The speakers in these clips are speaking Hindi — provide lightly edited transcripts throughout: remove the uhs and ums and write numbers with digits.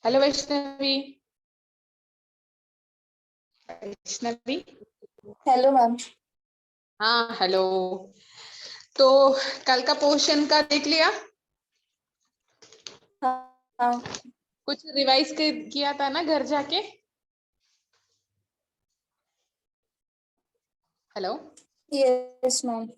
Hello Vaishnavi. Vaishnavi. Hello ma'am. हाँ हेलो। तो कल का पोर्शन का देख लिया? हाँ कुछ रिवाइज किया था ना घर जाके? हेलो। Yes ma'am.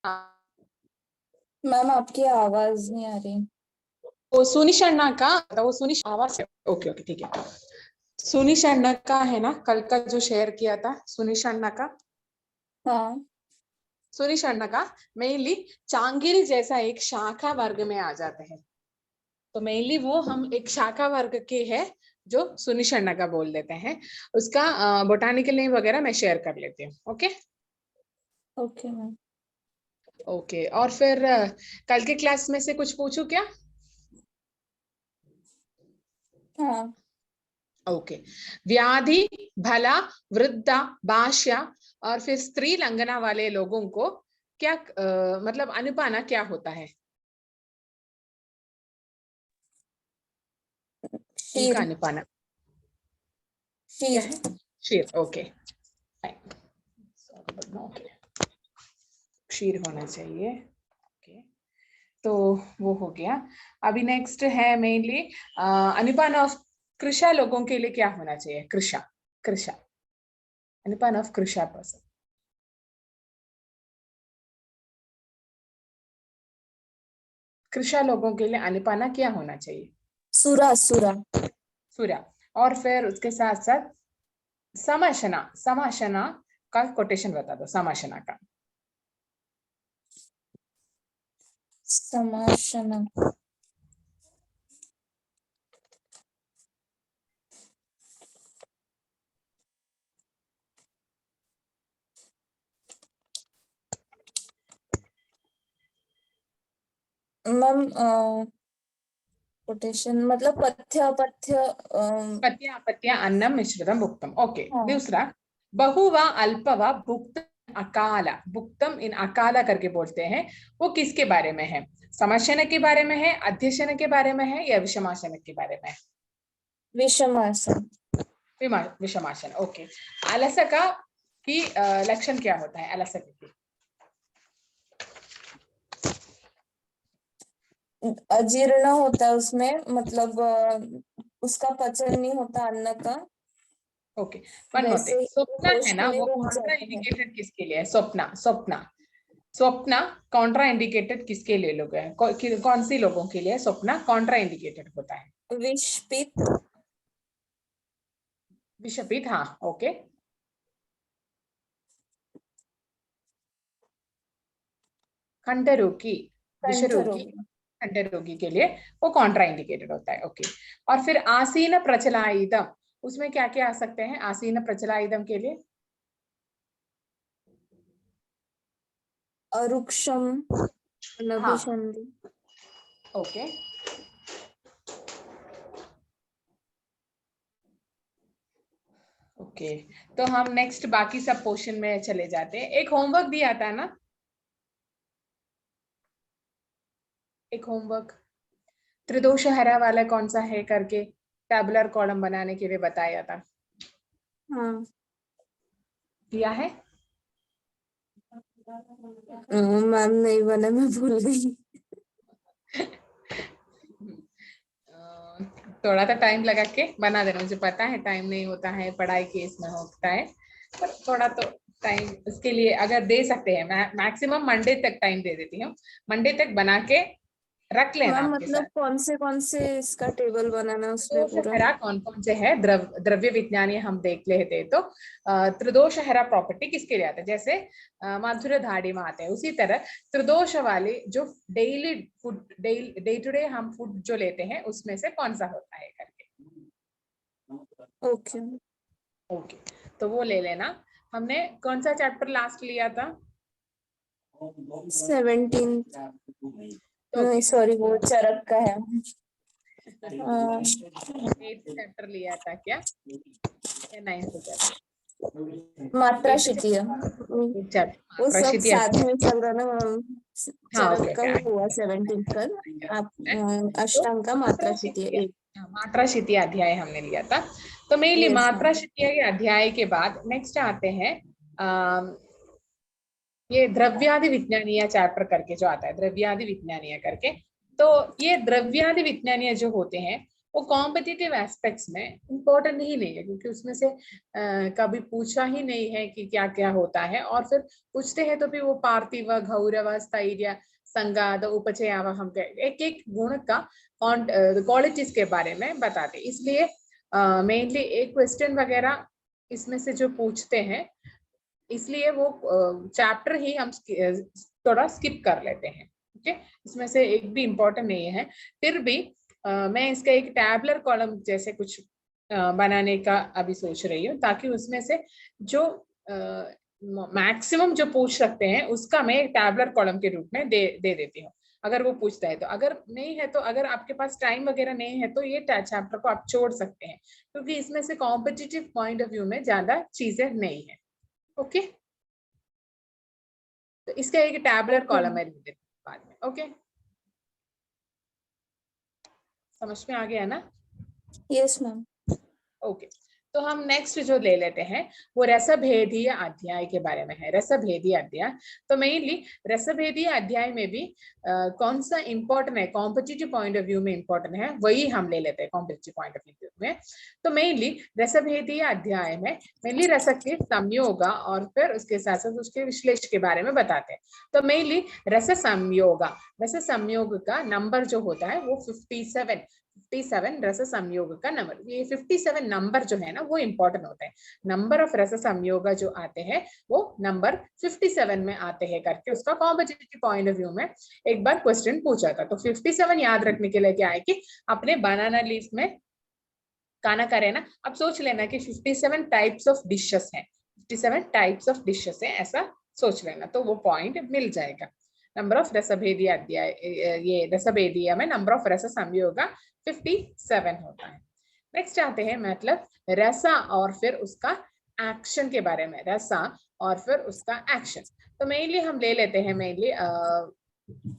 हाँ। मैम आपकी आवाज नहीं आ रही। वो सुनिश अण्णा का वो सुनिश आवाज है। ओके ओके ठीक है। सुनिश अण्णा का है ना, कल का जो शेयर किया था सुनिश अण्णा का। हाँ सुनिश अण्णा का मेनली चांगिरी जैसा एक शाखा वर्ग में आ जाते हैं। तो मेनली वो हम एक शाखा वर्ग के है जो सुनिश अण्णा का बोल देते हैं। उसका बोटानिकल नेम वगैरह मैं शेयर कर लेती हूँ। Okay okay ma'am. ओके। और फिर कल के क्लास में से कुछ पूछूं क्या? हाँ ओके। व्याधि, भला, वृद्धा, भाष्या और फिर स्त्री लंगना वाले लोगों को क्या मतलब अनुपाना क्या होता है? उनका शीर। अनुपाना क्या शीर। है? क्षीर। ओके ओके, क्षीर होना चाहिए। ओके तो वो हो गया। अभी नेक्स्ट है मेनली अनुपान ऑफ कृषा लोगों के लिए क्या होना चाहिए? कृषा कृषा अनुपान ऑफ कृषा पर्सन। कृषा लोगों के लिए अनुपाना क्या होना चाहिए? सुरा सुरा। सूर्य। और फिर उसके साथ साथ समाशना, समाशना का कोटेशन बता दो। समाशना का समाशना। मैम कोटेशन मतलब पथ्य अपथ्य पत्या अपत्या अन्नम मिश्रितम भुक्तम। ओके हाँ। दूसरा, बहु व अल्प व भुक्त अकाल। भुक्तम इन अकाला करके बोलते हैं। वो किसके बारे में है? समशनक के बारे में है, अध्यशन के बारे में है, या विषमाशनक के बारे में है? विषमासन। विषमाशन। ओके। अलसका की लक्षण क्या होता है? अलसक की अजीर्ण होता है उसमें, मतलब उसका पचन नहीं होता अन्न का। ओके वन मोर वैसे थिंग। ही वो स्वप्न है ना, कोष्ठ में वो रुक कॉन्ट्रा जाता है। इंडिकेटेड किसके लिए है? स्वप्न स्वप्न स्वप्न कॉन्ट्रा इंडिकेटेड किसके लिए लोग हैं? कौन सी लोगों के लिए स्वप्न कॉन्ट्रा इंडिकेटेड होता है? विष पित्त। विषपित। हाँ ओके। कंठ रोगी, विष कंठ रोगी, रोग। कंठ रोगी के लिए वो कॉन्ट्रा इंडिकेटेड होता है। ओके। और फिर आसीन प्रचलाइदम, उसमें क्या क्या आ सकते हैं आसीन प्रचलाइदम के लिए? अरुक्षम। हाँ नभिषंधि। Okay okay. तो हम नेक्स्ट बाकी सब पोर्शन में चले जाते हैं। एक होमवर्क दिया था ना, एक होमवर्क त्रिदोष हरा वाला कौन सा है करके टैबुलर कॉलम बनाने के लिए बताया था। हाँ दिया है? मैम नहीं बने, मैं भूल गई। थोड़ा सा टाइम लगा के बना देना। मुझे पता है टाइम नहीं होता है, पढ़ाई के इसमें होता है, पर थोड़ा तो टाइम इसके लिए अगर दे सकते हैं, मैं मैक्सिमम मंडे तक टाइम दे देती हूँ। मंडे तक बना के रख लेना मैम आपके मतलब साथ। कौन से इसका टेबल बनाना है उसमें त्रिदोष पूरा? हरा कौन कौन से है द्रव्य विज्ञानी हम देख लेते हैं। तो त्रिदोष हरा प्रॉपर्टी किसके लिए आता है? जैसे माधुर्य धाड़ी में आते हैं, उसी तरह त्रिदोष वाले जो daily food, day to day हम फूड जो लेते हैं उसमें से कौन सा होता है करके। ओके। ओके तो वो ले लेना। हमने कौन सा चैप्टर लास्ट लिया था? 17। नहीं ओके सॉरी, वो चरक का है। एट्थ चैप्टर लिया था क्या, या नाइन्थ चैप्टर? मात्रा शितीय वो सब मात्राशिति साथ में चल रहा ना। हाँ चरक ओके का ओके हुआ 17 कर आप तो अष्टांग का मात्रा शितीय मात्राशिति 1। मात्राशिति अध्याय हमने लिया था। तो मेनली यस मैम। मात्राशिति के अध्याय के बाद नेक्स्ट आते हैं ये द्रव्यादि विज्ञानीय चैप्टर करके जो आता है, द्रव्यादि विज्ञानीय करके। तो ये द्रव्यादि विज्ञानीय जो होते हैं वो कॉम्पिटिटिव एस्पेक्ट्स में इंपॉर्टेंट ही नहीं है, क्योंकि उसमें से कभी पूछा ही नहीं है कि क्या क्या होता है, और फिर पूछते हैं तो भी वो पार्थिव, गौरव, स्थैर्य, संगाद, उपचयाव, हम एक एक गुण का क्वालिटीज के बारे में बताते, इसलिए मेनली एक क्वेश्चन वगैरह इसमें से जो पूछते हैं, इसलिए वो चैप्टर ही हम थोड़ा स्किप कर लेते हैं। ओके, इसमें से एक भी इम्पोर्टेंट नहीं है। फिर भी मैं इसका एक टैबुलर कॉलम जैसे कुछ बनाने का अभी सोच रही हूँ, ताकि उसमें से जो मैक्सिमम जो पूछ सकते हैं उसका मैं एक टैबुलर कॉलम के रूप में दे देती हूँ, अगर वो पूछता है तो। अगर नहीं है तो, अगर आपके पास टाइम वगैरह नहीं है तो ये चैप्टर को आप छोड़ सकते हैं, क्योंकि इसमें से कॉम्पिटिटिव पॉइंट ऑफ व्यू में ज्यादा चीजें नहीं है। ओके, तो इसका एक टैबुलर कॉलम है बाद में। ओके, समझ में आ गया ना? Yes ma'am. ओके, तो हम नेक्स्ट जो ले लेते हैं वो रसभेदीय अध्याय के बारे में है। रसभेदीय अध्याय, तो मेनली रसभेदीय अध्याय में भी कौन सा इंपॉर्टेंट है, कॉम्पिटिटिव पॉइंट ऑफ व्यू में इंपॉर्टेंट है, वही हम ले लेते हैं कॉम्पिटिटिव पॉइंट ऑफ व्यू में। तो मेनली रसभेदीय अध्याय में मेनली रस के संयोग और फिर उसके साथ साथ उसके विश्लेषण के बारे में बताते हैं। तो मेनली रस संयोग का नंबर जो होता है वो 57 रस संयोग का नंबर। ये 57 नंबर जो है ना वो इंपॉर्टेंट होते हैं। नंबर ऑफ रस संयोग जो आते हैं वो नंबर 57 में आते हैं करके उसका कॉम्पिटिटिव पॉइंट ऑफ व्यू में एक बार क्वेश्चन पूछा था। तो 57 याद रखने के लिए क्या है कि अपने बनाना लीफ में खाना करें ना, अब सोच लेना कि 57 टाइप्स ऑफ डिशेस हैं, 57 टाइप्स ऑफ डिशेस हैं, ऐसा सोच लेना, तो वो पॉइंट मिल जाएगा। नंबर ऑफ रसभेदीय अध्याय, ये रसभेदीय में नंबर ऑफ रस संयोग 57 होता है। नेक्स्ट आते हैं मतलब रसा और फिर उसका एक्शन के बारे में। रसा और फिर उसका एक्शन, तो मेनली हम ले लेते हैं मेनली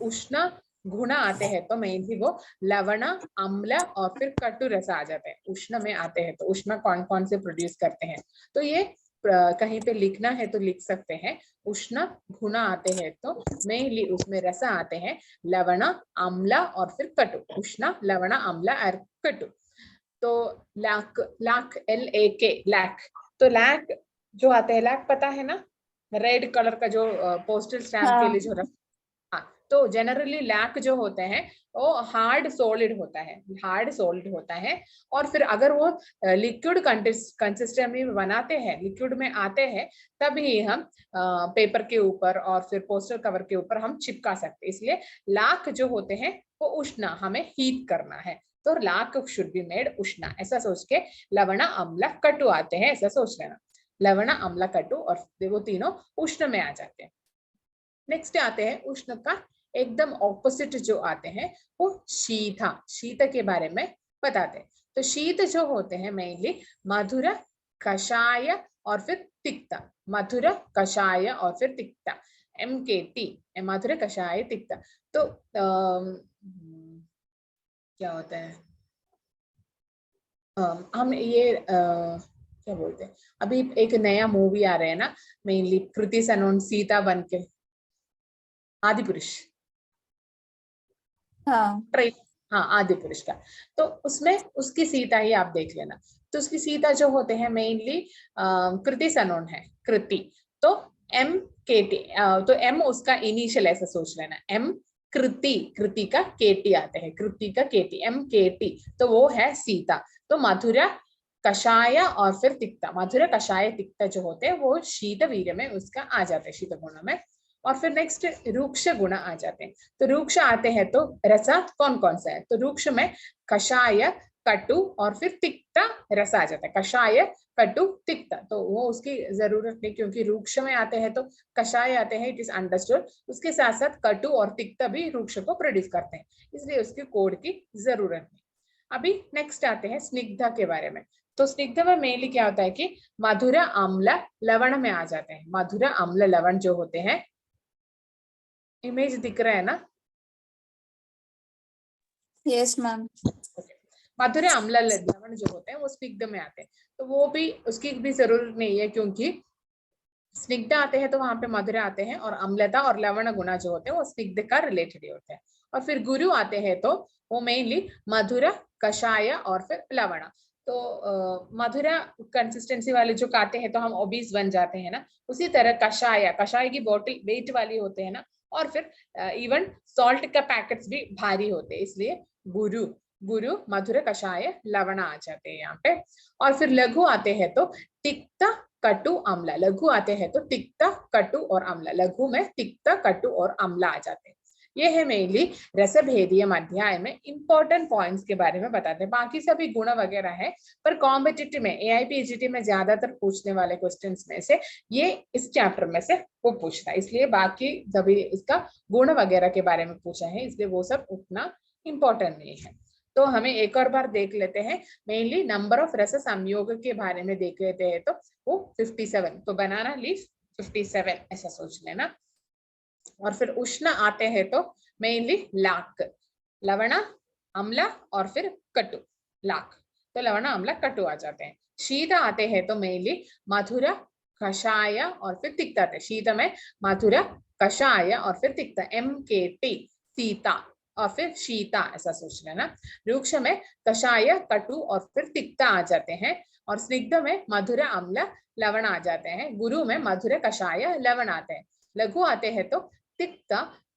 उष्ण गुण आते हैं, तो मेनली वो लवण, अम्ल और फिर कटु रस आ जाते हैं। उष्ण में आते हैं तो उष्ण कौन कौन से प्रोड्यूस करते हैं, तो ये कहीं पे लिखना है तो लिख सकते हैं। उष्ण गुण आते हैं तो मेनली उसमें रस आते हैं लवण, अम्ल और फिर कटु। उष्ण, लवण, अम्ल और कटु। तो लाख, लाख LAK लैक, तो लैक जो आते हैं, लैक पता है ना, रेड कलर का जो पोस्टल स्टैम्प के लिए जो हाँ। हाँ, तो जनरली लैक जो होते हैं वो हार्ड सॉलिड होता है, हार्ड सॉलिड होता है। और फिर अगर वो लिक्विड कंसिस्टेंसी में बनाते हैं, लिक्विड में आते हैं, तभी हम पेपर के ऊपर और फिर पोस्टर कवर के ऊपर हम चिपका सकते हैं। इसलिए लाख जो होते हैं वो उष्ण, हमें हीट करना है, तो लाख शुड बी मेड उष्ण, ऐसा सोच के लवण, अम्ल, कटु आते हैं, ऐसा सोच लेना। लवण, अम्ल, कटु और वो तीनों उष्ण में आ जाते हैं। नेक्स्ट आते हैं उष्ण का एकदम ऑपोजिट जो आते हैं वो शीत। शीत के बारे में बताते हैं। तो शीत जो होते हैं मेनली मधुर, कषाय और फिर तिक्त। मधुर, कषाय और फिर तिक्त, MKT, मधुर, कषाय, तिक्त। तो क्या होता है, हम ये क्या बोलते हैं, अभी एक नया मूवी आ रहा है ना, मेनली कृति सनोन सीता बन के, आदि पुरुष। हाँ। हाँ, आदि पुरुष का, तो उसमें उसकी सीता ही आप देख लेना। तो उसकी सीता जो होते हैं मेनली कृति सनोन है, कृति। तो MKT, तो M उसका इनिशियल ऐसा सोच लेना, M कृति, कृति का KT आते हैं, कृति का KT, MKT, तो वो है सीता। तो मधुरा, कषाय और फिर तिक्ता, मधुर, कषाय, तिक्ता जो होते हैं वो शीत वीर्य में उसका आ जाते हैं, शीत गुण में। और फिर नेक्स्ट रूक्ष गुण आ जाते हैं। तो रूक्ष आते हैं तो रसा कौन कौन सा है, तो रूक्ष में कषाय, कटु और फिर तिक्ता रस आ जाता है। कषाय, कटु, तिक्ता, तो वो उसकी जरूरत नहीं, क्योंकि रूक्ष में आते हैं तो कषाय आते हैं, इट इज अंडरस्टूड। उसके साथ साथ कटु और तिक्ता भी रूक्ष को प्रोड्यूस करते हैं, इसलिए उसकी कोड की जरूरत नहीं। अभी नेक्स्ट आते हैं स्निग्धा के बारे में। तो स्निग्ध में मेनली क्या होता है कि मधुर अम्ल लवण में आ जाते हैं। मधुर अम्ल लवण जो होते हैं, इमेज दिख रहा है ना? Yes ma'am. मधुर अम्ल लवण जो होते हैं वो स्निग्ध में आते हैं, तो वो भी उसकी भी जरूरत नहीं है, क्योंकि स्निग्ध आते हैं तो वहां पे मधुर आते हैं, और अम्लता और लवण गुण जो होते हैं वो स्निग्ध का रिलेटेड होते हैं। और फिर गुरु आते हैं तो वो मेनली मधुर, कषाय और फिर लवण। तो मधुर कंसिस्टेंसी वाले जो खाते हैं तो हम ओबीस बन जाते हैं ना, उसी तरह कषाय, कषाय की बोतल वेट वाली होते हैं ना, और फिर इवन सॉल्ट का पैकेट्स भी भारी होते हैं, इसलिए गुरु गुरु मधुर कषाय लवण आ जाते हैं यहाँ पे। और फिर लघु आते हैं तो तिक्त, कटु, अम्ल। लघु आते हैं तो तिक्त, कटु और अम्ल। लघु में तिक्त, कटु और अम्ल आ जाते हैं। ये है मेनली रसभेदीय अध्याय में इंपॉर्टेंट पॉइंट्स के बारे में बताते हैं। बाकी सभी गुण वगैरह है, पर कॉम्पिटिटिव में एआईपीजीटी में ज्यादातर पूछने वाले क्वेश्चंस में से ये इस चैप्टर में से वो पूछता है, इसलिए बाकी सभी इसका गुण वगैरह के बारे में पूछा है, इसलिए वो सब उतना इंपॉर्टेंट नहीं है। तो हमें एक और बार देख लेते हैं, मेनली नंबर ऑफ रस संयोग के बारे में देख लेते हैं, तो वो 57, तो बनाना लीफ 57 ऐसा सोच लेना। और फिर उष्ण आते हैं तो मेनली लाख, लवण, अम्ल और फिर कटु, लाख। तो लवण, अम्ल, कटु आ जाते हैं। शीत आते हैं तो मेनली मधुर, कषाय और फिर तिक्त आते हैं। शीत में मधुर, कषाय और फिर तिक्त, MKT, सीता और फिर शीता ऐसा सोच लेना। रुक्ष में कषाय, कटु और फिर तिक्त आ जाते हैं। और स्निग्ध में मधुर, अम्ल, लवण आ जाते हैं। गुरु में मधुर, कषाय, लवण आते हैं। लघु आते हैं तो तिक्त,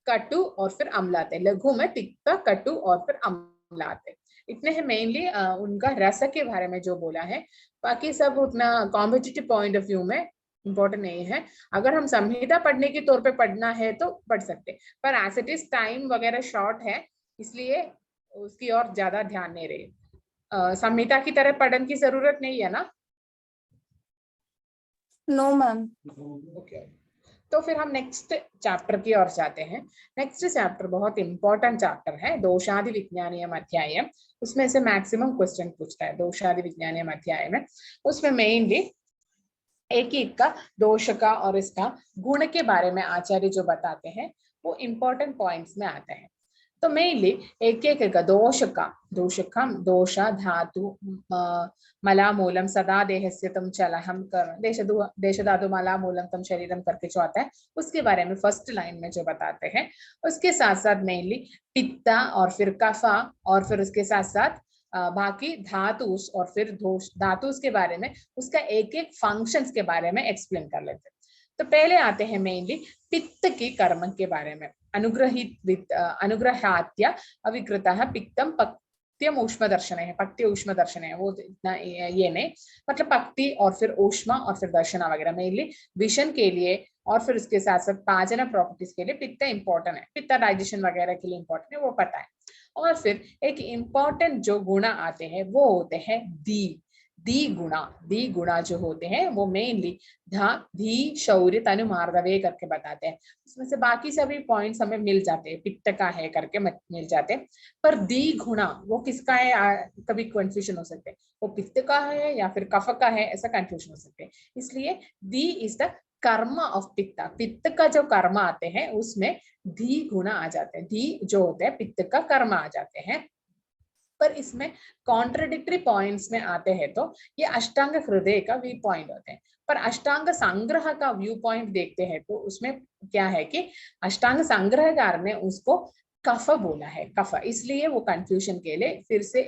कटु और फिर अम्ल आते हैं। लघु में तिक्त, कटु और फिर अम्ल आते हैं। इतने हैं मेनली उनका रस के बारे में जो बोला है, बाकी सब उतना कॉम्पिटिटिव पॉइंट ऑफ व्यू में इंपॉर्टेंट नहीं है। अगर हम संहिता पढ़ने के तौर पे पढ़ना है तो पढ़ सकते, पर एज इट इज टाइम वगैरह शॉर्ट है, इसलिए उसकी और ज्यादा ध्यान नहीं रहे। संहिता की तरह पढ़ने की जरूरत नहीं है ना? No ma'am. ओके, तो फिर हम नेक्स्ट चैप्टर की ओर जाते हैं। नेक्स्ट चैप्टर बहुत इंपॉर्टेंट चैप्टर है, दोषादि विज्ञानीयम अध्याय। उसमें से मैक्सिमम क्वेश्चन पूछता है दोषादि विज्ञानीयम अध्याय में। उसमें मेनली एक एक का दोष का और इसका गुण के बारे में आचार्य जो बताते हैं वो इंपॉर्टेंट पॉइंट्स में आते हैं। तो मेनली एक का दोष का दोष धातु मलामूलम सदा देहस्य तम चलहम कर देश धातु मलामूलम तम शरीरम करके जो आता है उसके बारे में फर्स्ट लाइन में जो बताते हैं। उसके साथ साथ मेनली पित्ता और फिर कफा और फिर उसके साथ साथ बाकी धातुस और फिर दोष धातुस के बारे में उसका एक एक फंक्शंस के बारे में एक्सप्लेन कर लेते हैं। तो पहले आते हैं मेनली पित्त के कर्म के बारे में। अनुग्रहित अनुग्रहात्य अविकृतः पित्तम पक्त्यम ऊष्म दर्शन है, पक्ति ऊष्म दर्शन है, वो इतना ये नहीं, मतलब पक्ति और फिर ऊष्मा और फिर दर्शना वगैरह मेनली विषन के लिए और फिर उसके साथ साथ पाचन प्रॉपर्टीज के लिए पित्त इंपॉर्टेंट है, पित्त डाइजेशन वगैरह के लिए इंपॉर्टेंट है, वो पता है। और फिर एक इंपॉर्टेंट जो गुण आते हैं वो होते हैं दी दी गुणा जो होते हैं वो मेनली धा धी शौर्य तनु मार्दवे करके बताते हैं। उसमें से बाकी सभी पॉइंट्स हमें मिल जाते हैं, पित्त का है करके मिल जाते हैं, पर दी गुणा वो किसका है कभी कंफ्यूजन हो सकते हैं, वो पित्त का है या फिर कफ का है, ऐसा कंफ्यूजन हो सकते हैं। इसलिए दी इज द कर्म ऑफ पित्त, पित्त का जो कर्म आते हैं उसमें धी गुण आ जाते हैं, धी जो होते हैं पित्त का कर्म आ जाते हैं। पर इसमें कॉन्ट्रडिक्टरी पॉइंट्स में आते हैं तो ये अष्टांग हृदय का व्यू पॉइंट होते हैं, पर अष्टांग संग्रह का व्यू पॉइंट देखते हैं तो उसमें क्या है कि अष्टांग संग्रहकार ने उसको कफ बोला है, कफ, इसलिए वो कंफ्यूजन के लिए फिर से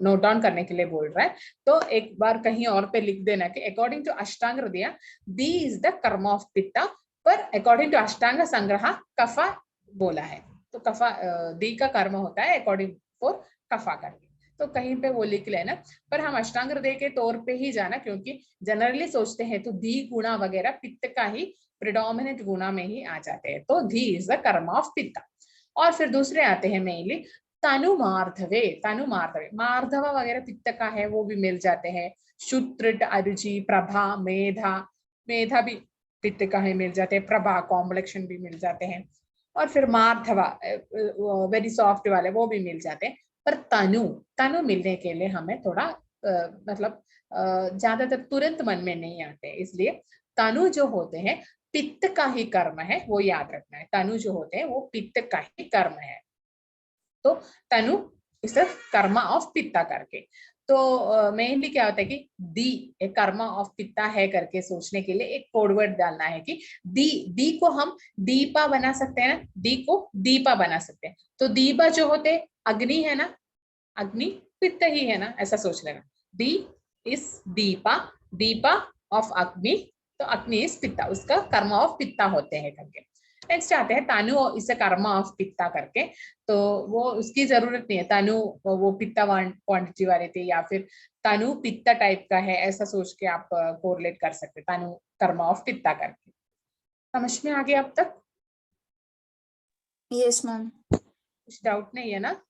नोट डाउन करने के लिए बोल रहा है। तो एक बार कहीं और पे लिख देना कि अकॉर्डिंग टू अष्टांग हृदय दी इज द कर्म ऑफ पित्ता, पर अकॉर्डिंग टू अष्टांग संग्रह कफा बोला है, तो कफा दी का कर्म होता है अकॉर्डिंग फॉर कफा करके, तो कहीं पे वो लिख लेना। पर हम अष्टांग हृदय के तौर पे ही जाना, क्योंकि जनरली सोचते हैं तो दी गुणा वगैरह पित्त का ही प्रिडोमिनेंट गुणा में ही आ जाते हैं, तो धी इज द कर्म ऑफ पित्त। और फिर दूसरे आते हैं मेनली तनु मार्धवे, तनु मार्धवे, मार्धव वगैरह पित्त का है वो भी मिल जाते हैं। शुत्रट, अरुचि, प्रभा, मेधा, मेधा भी पित्त का है मिल जाते हैं, प्रभा कॉम्प्लेक्शन भी मिल जाते हैं। और फिर मार्धवा वेरी सॉफ्ट वाले वो भी मिल जाते हैं, पर तनु तनु मिलने के लिए हमें थोड़ा मतलब ज्यादातर तुरंत मन में नहीं आते, इसलिए तनु जो होते हैं पित्त का ही कर्म है, वो याद रखना है। तनु जो होते हैं वो पित्त का ही कर्म है, तो तनु इस कर्म ऑफ पित्ता करके। तो मेनली क्या होता है कि दी एक कर्म ऑफ पित्ता है करके सोचने के लिए एक कोडवर्ड डालना है कि दी दी को हम दीपा बना सकते हैं ना, दी को दीपा बना सकते हैं। तो दीपा जो होते अग्नि है ना, अग्नि पित्त ही है ना, ऐसा सोच लेना। दी इस दीपा, दीपा ऑफ अग्नि, तो अग्नि इस पित्ता, उसका कर्म ऑफ पित्ता होते हैं करके। नेक्स्ट आते हैं तनु इसे कर्म ऑफ पित्ता करके, तो वो उसकी जरूरत नहीं है। तनु वो पित्ता क्वांटिटी वाले थे या फिर तनु पित्ता टाइप का है, ऐसा सोच के आप कोरिलेट कर सकते, तनु कर्म ऑफ पित्ता करके। समझ में आ गया अब तक? Yes ma'am. कुछ डाउट नहीं है ना?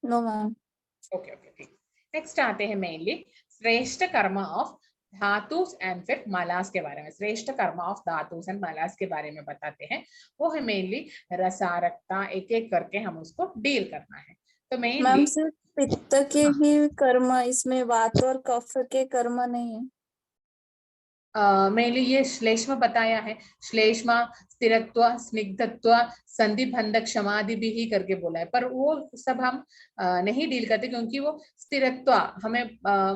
No ma'am. ओके ओके ठीक। नेक्स्ट आते हैं मेनली श्रेष्ठ कर्म ऑफ धातुस एंड फिर मालास के बारे में। श्रेष्ठ कर्म ऑफ धातुस एंड मालास के बारे में बताते हैं, वो है मेनली रसारक्ता, एक एक करके हम उसको डील करना है। तो मैम मेनली सिर्फ पित्त के ही कर्म, इसमें वात और कफ के कर्म नहीं है? मेनली ये श्लेष्म बताया है, श्लेष्मा स्थिरत्व, स्निग्धत्व, संधि बंधक क्षमादि भी ही करके बोला है, पर वो सब हम नहीं डील करते, क्योंकि वो स्थिरत्व हमें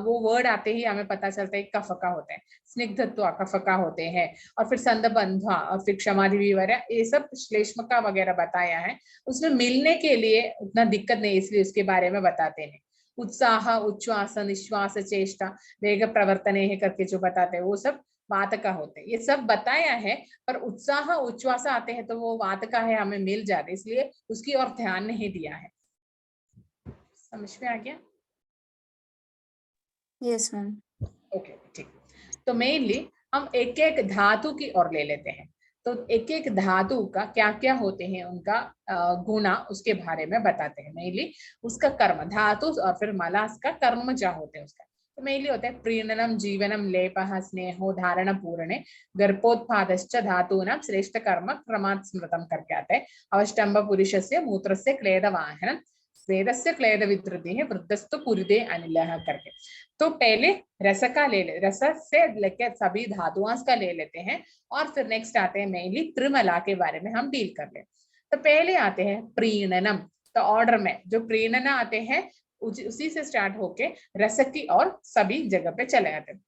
वो वर्ड आते ही हमें पता चलता है कफ का होता है, स्निग्धत्व कफ का होते हैं, और फिर संधबंध और फिर क्षमादि भी वगैरह ये सब श्लेष्म का वगैरह बताया है। उसमें मिलने के लिए उतना दिक्कत नहीं, इसलिए उसके बारे में बताते हैं। उत्साह, उच्छ्वास, निश्वास, चेष्टा, वेग प्रवर्तने है करके जो बताते हैं वो सब वात का होते हैं। ये सब बताया है, पर उत्साह उच्छ्वास आते हैं तो वो वात का है, हमें मिल जाते, इसलिए उसकी ओर ध्यान नहीं दिया है। समझ में आ गया? Yes ma'am. ओके ठीक। तो मेनली हम एक एक धातु की ओर ले लेते हैं, तो एक एक धातु का क्या क्या होते हैं उनका गुणा उसके बारे में बताते हैं। मेनली उसका कर्म धातु और फिर मालास का कर्म क्या होते हैं उसका, तो मेनली होता है प्रीणनम, जीवनम, लेपः, स्नेहो, धारण पूर्णे, गर्भोत्पादश्च धातूनां श्रेष्ठ कर्म क्रमात् स्मृतम करके आता है। अवष्टम्भ पुरुषस्य मूत्रस्य क्लेदवाहनम, स्वेदस्य क्लेद विद्रुतिः, वृद्धस्तु पुरुदे अनिलः करके। तो पहले रस का रस से लेकर सभी धातुआंश का ले लेते हैं, और फिर नेक्स्ट आते हैं मेनली त्रिमला के बारे में हम डील कर ले। तो पहले आते हैं प्रीणनम, तो ऑर्डर में जो प्रीणन आते हैं उसी से स्टार्ट होके रस की और सभी जगह पे चले आते हैं।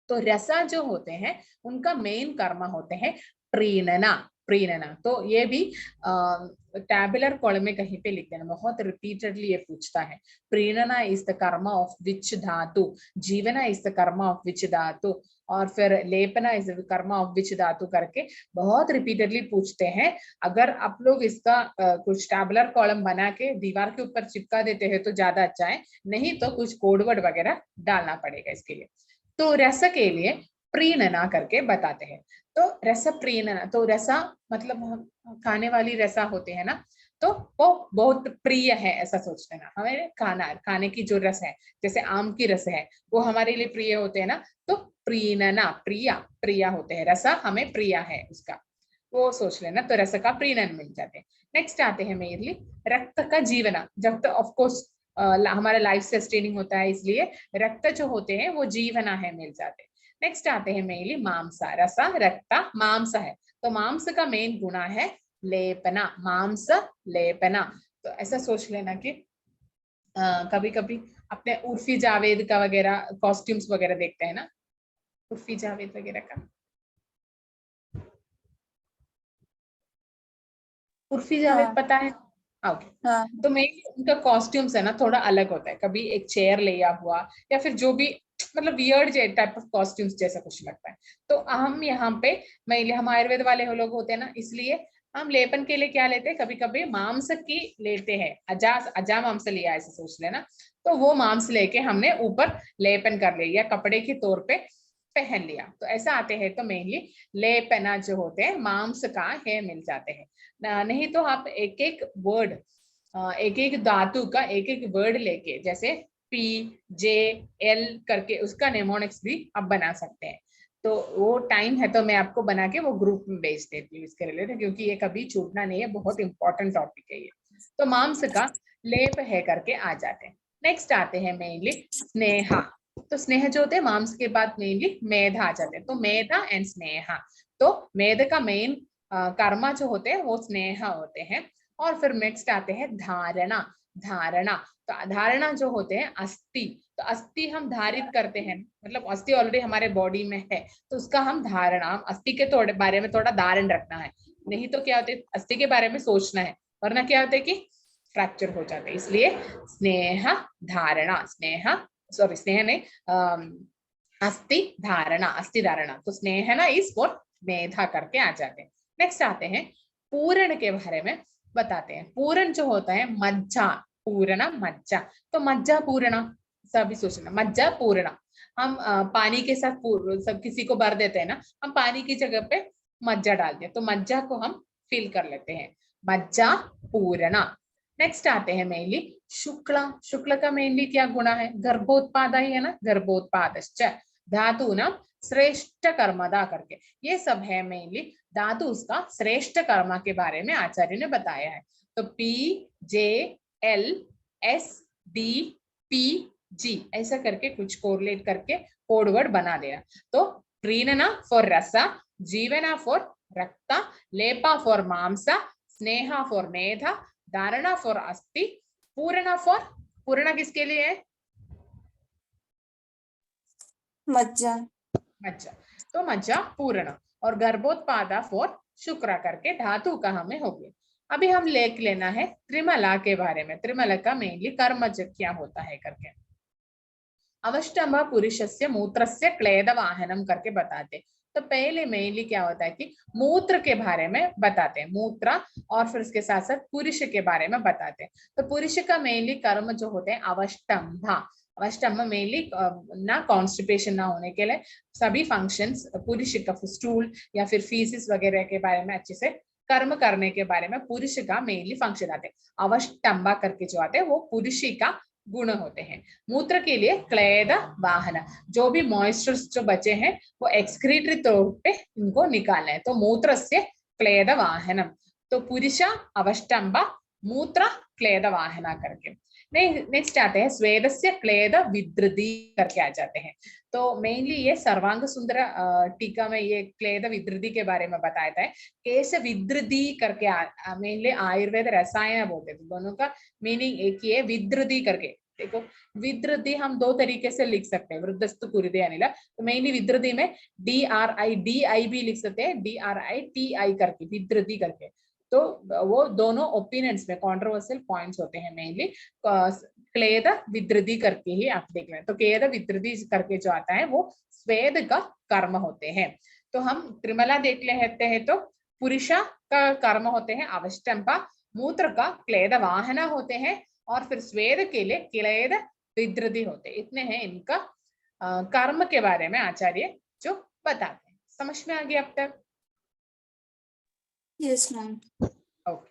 तो रसा जो होते हैं उनका मेन कर्म होते हैं प्रीणना, प्रीणना। तो ये भी टैबुलर कॉलम में कहीं पे लिख देना, बहुत रिपीटेडली ये पूछता है। प्रीणना इज द कर्म ऑफ विच धातु, जीवना इज द कर्म ऑफ विच धातु, और फिर लेपना इज द कर्म ऑफ विच धातु करके बहुत रिपीटेडली पूछते हैं। अगर आप लोग इसका कुछ टैबुलर कॉलम बना के दीवार के ऊपर चिपका देते हैं तो ज्यादा अच्छा है, नहीं तो कुछ कोडवर्ड वगैरह डालना पड़ेगा इसके लिए। तो रस के लिए प्रीणना करके बताते हैं। तो रस प्रीणना, तो रसा मतलब खाने वाली रसा होते हैं ना, तो वो बहुत प्रिय है ऐसा सोच लेना। हमें खाने की जो रस है, जैसे आम की रस है वो हमारे लिए प्रिय होते हैं ना, तो प्रीणना, प्रिया प्रिया होते हैं, रसा हमें प्रिया है उसका, वो सोच लेना। तो रस का प्रीणन मिल जाते हैं। नेक्स्ट आते हैं मेनली रक्त का जीवना, जब तो ऑफकोर्स हमारा लाइफ सस्टेनिंग होता है, इसलिए रक्त जो होते हैं वो जीवना है, मिल जाते हैं। नेक्स्ट आते हैं मेनली मांसा, रसा रक्ता मांस है, तो मांस का मेन गुना है लेपना, मांस लेपना। तो ऐसा सोच लेना कि कभी कभी अपने उर्फी जावेद का वगैरह कॉस्ट्यूम्स वगैरह देखते हैं ना, उर्फी जावेद वगैरह का, उर्फी जावेद हाँ पता है? ओके। हाँ। तो मेनली उनका कॉस्ट्यूम्स है ना थोड़ा अलग होता है, कभी एक चेयर लिया हुआ या फिर जो भी मतलब वियर्ड टाइप ऑफ कॉस्ट्यूम्स जैसा कुछ लगता है। तो हम यहाँ पे मेनली हम आयुर्वेद वाले लोग होते हैं ना, इसलिए हम लेपन के लिए क्या लेते हैं, कभी कभी मांस की लेते हैं, अजा अजा मांस लिया ऐसे सोच लेना, तो वो मांस लेके हमने ऊपर लेपन कर लिया, कपड़े के तौर पे पहन लिया, तो ऐसा आते हैं। तो मेनली लेपना जो होते हैं मांस का है मिल जाते हैं। नहीं तो आप एक एक वर्ड, एक एक धातु का एक एक वर्ड लेके, जैसे पी जे एल करके उसका नेमोनिक्स भी आप बना सकते हैं। तो वो टाइम है तो मैं आपको बना के वो ग्रुप में भेज देती हूँ इसके रिलेटेड, क्योंकि ये कभी छूटना नहीं है, बहुत इंपॉर्टेंट टॉपिक है ये। तो मांस का लेप है करके आ जाते हैं। नेक्स्ट आते हैं मेनली स्नेहा। तो स्नेह जो होते हैं मांस के बाद मेनली मेधा आ जाते हैं, तो मेधा एंड स्नेहा। तो मेध का मेन कर्मा जो होते हैं वो स्नेह होते हैं। और फिर नेक्स्ट आते हैं धारणा। धारणा, तो धारणा जो होते हैं अस्थि। तो अस्थि हम धारित करते हैं, मतलब अस्थि ऑलरेडी हमारे बॉडी में है, तो उसका हम धारणा, अस्थि के थोड़े बारे में थोड़ा धारण रखना है। नहीं तो क्या होते, अस्थि के बारे में सोचना है, वरना क्या होता है कि फ्रैक्चर हो जाते हैं। इसलिए स्नेह धारणा, स्नेह सॉरी स्नेह नहीं, अस्थि धारणा, अस्थि धारणा। तो स्नेह ना इस फॉर मेधा करके आ जाते हैं। नेक्स्ट आते हैं पूरण के बारे में बताते हैं। पूरण जो होता है मज्जा, पूर्ण मज्जा। तो मज्जा पूर्ण सभी सोचना, मज्जा पूर्ण। हम पानी के साथ सब किसी को भर देते हैं ना, हम पानी की जगह पे मज्जा डालते हैं, तो मज्जा को हम फिल कर लेते हैं, मज्जा पूर्ण। नेक्स्ट आते हैं मेनली शुक्ला। शुक्ल का मेनली क्या गुणा है, गर्भोत्पाद ही है ना, गर्भोत्पादश्च धातु ना श्रेष्ठ कर्मदा करके, ये सब है मेनली धातु उसका श्रेष्ठ कर्म के बारे में आचार्य ने बताया है। तो P J L S D P G ऐसा करके कुछ कोरिलेट करके कोड वर्ड बना देना। तो प्रीणना फॉर रसा, जीवना फॉर रक्ता, लेपा फॉर मांसा, स्नेहा फॉर मेधा, धारणा फॉर अस्थि, पूर्ण फॉर, पूर्ण किसके लिए है, मज्जा। मज्जा। तो मज्जा पूर्ण, और गर्भोत्पादा फॉर शुक्र करके धातु का हमें हो गया। अभी हम लेख लेना है त्रिमला के बारे में। त्रिमला का मेनली कर्मज क्या होता है करके, अवष्टम पुरुषस्य मूत्रस्य क्लेद वाहनम करके बताते। तो पहले मेनली क्या होता है कि मूत्र के बारे में बताते हैं, मूत्र, और फिर उसके साथ साथ पुरुष के बारे में बताते हैं। तो पुरुष का मेनली कर्म जो होते हैं अवष्टम्भा। अवष्टम्भ मेनली ना कॉन्स्टिपेशन ना होने के लिए सभी फंक्शंस पुरुष का स्टूल या फिर फीसिस वगैरह के बारे में अच्छे से कर्म करने के बारे में पुरुष का मेनली फंक्शन आते हैं। अवष्टम्भा करके जो आते हैं वो पुरुष का गुण होते हैं। मूत्र के लिए क्लेद वाहन, जो भी मॉइस्चर्स जो बचे हैं वो एक्सक्रीटरी तौर पे इनको निकालना है। तो मूत्र से क्लेद वाहनम, तो पुरुष अवष्टम्भ, मूत्र क्लेद वाहना करके। नेक्स्ट आते हैं स्वेदस्य क्लेद विद्रुति करके आ जाते हैं। तो मेनली ये सर्वांग सुंदर टीका में ये क्लेद विद्रुति के बारे में बताया था। केश विद्रुति करके मेनली आयुर्वेद रसायन बोलते हैं, दोनों का मीनिंग एक ही है, विद्रुति करके। देखो विद्रुति हम दो तरीके से लिख सकते हैं, वृद्धस्तु कुरिदे अनिल। तो मेनली विद्रुति में DRI भी लिख सकते हैं, DRITI करके विद्रुति करके। तो वो दोनों ओपिनियंस में कॉन्ट्रोवर्शियल पॉइंट्स होते हैं मेनली। क्लेद विद्रुति करके ही आप देख लें, तो क्लेद विद्रुति करके जो आता है वो स्वेद का कर्म होते हैं। तो हम त्रिमला देख लेते हैं, तो पुरुषा का कर्म होते हैं अवष्टम्भा, मूत्र का क्लेद वाहना होते हैं, और फिर स्वेद के लिए क्लेद विद्रुति होते हैं। इतने हैं इनका कर्म के बारे में आचार्य जो बताते हैं। समझ में आ गया अब तक? Yes ma'am. ओके,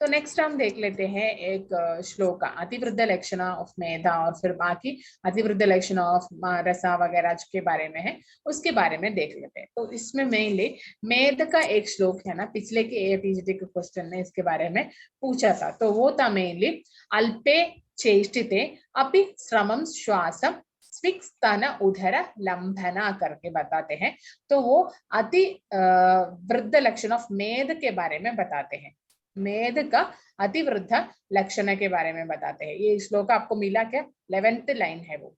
तो नेक्स्ट हम देख लेते हैं एक श्लोक अतिवृद्ध लक्षण ऑफ मेधा, और फिर बाकी अतिवृद्ध लक्षण ऑफ रसा वगैरह के बारे में है, उसके बारे में देख लेते हैं। तो इसमें मेनली मेध का एक श्लोक है ना, पिछले के APGT के क्वेश्चन में इसके बारे में पूछा था। तो वो था मेनली अल्पे चेष्टिते अपि श्रमम श्वासम स्विक्स्तन उदर लंबना करके बताते हैं। तो वो अति वृद्ध लक्षण ऑफ मेध के बारे में बताते हैं, मेध का अतिवृद्ध लक्षण के बारे में बताते हैं। ये श्लोक आपको मिला क्या, 11th लाइन है वो,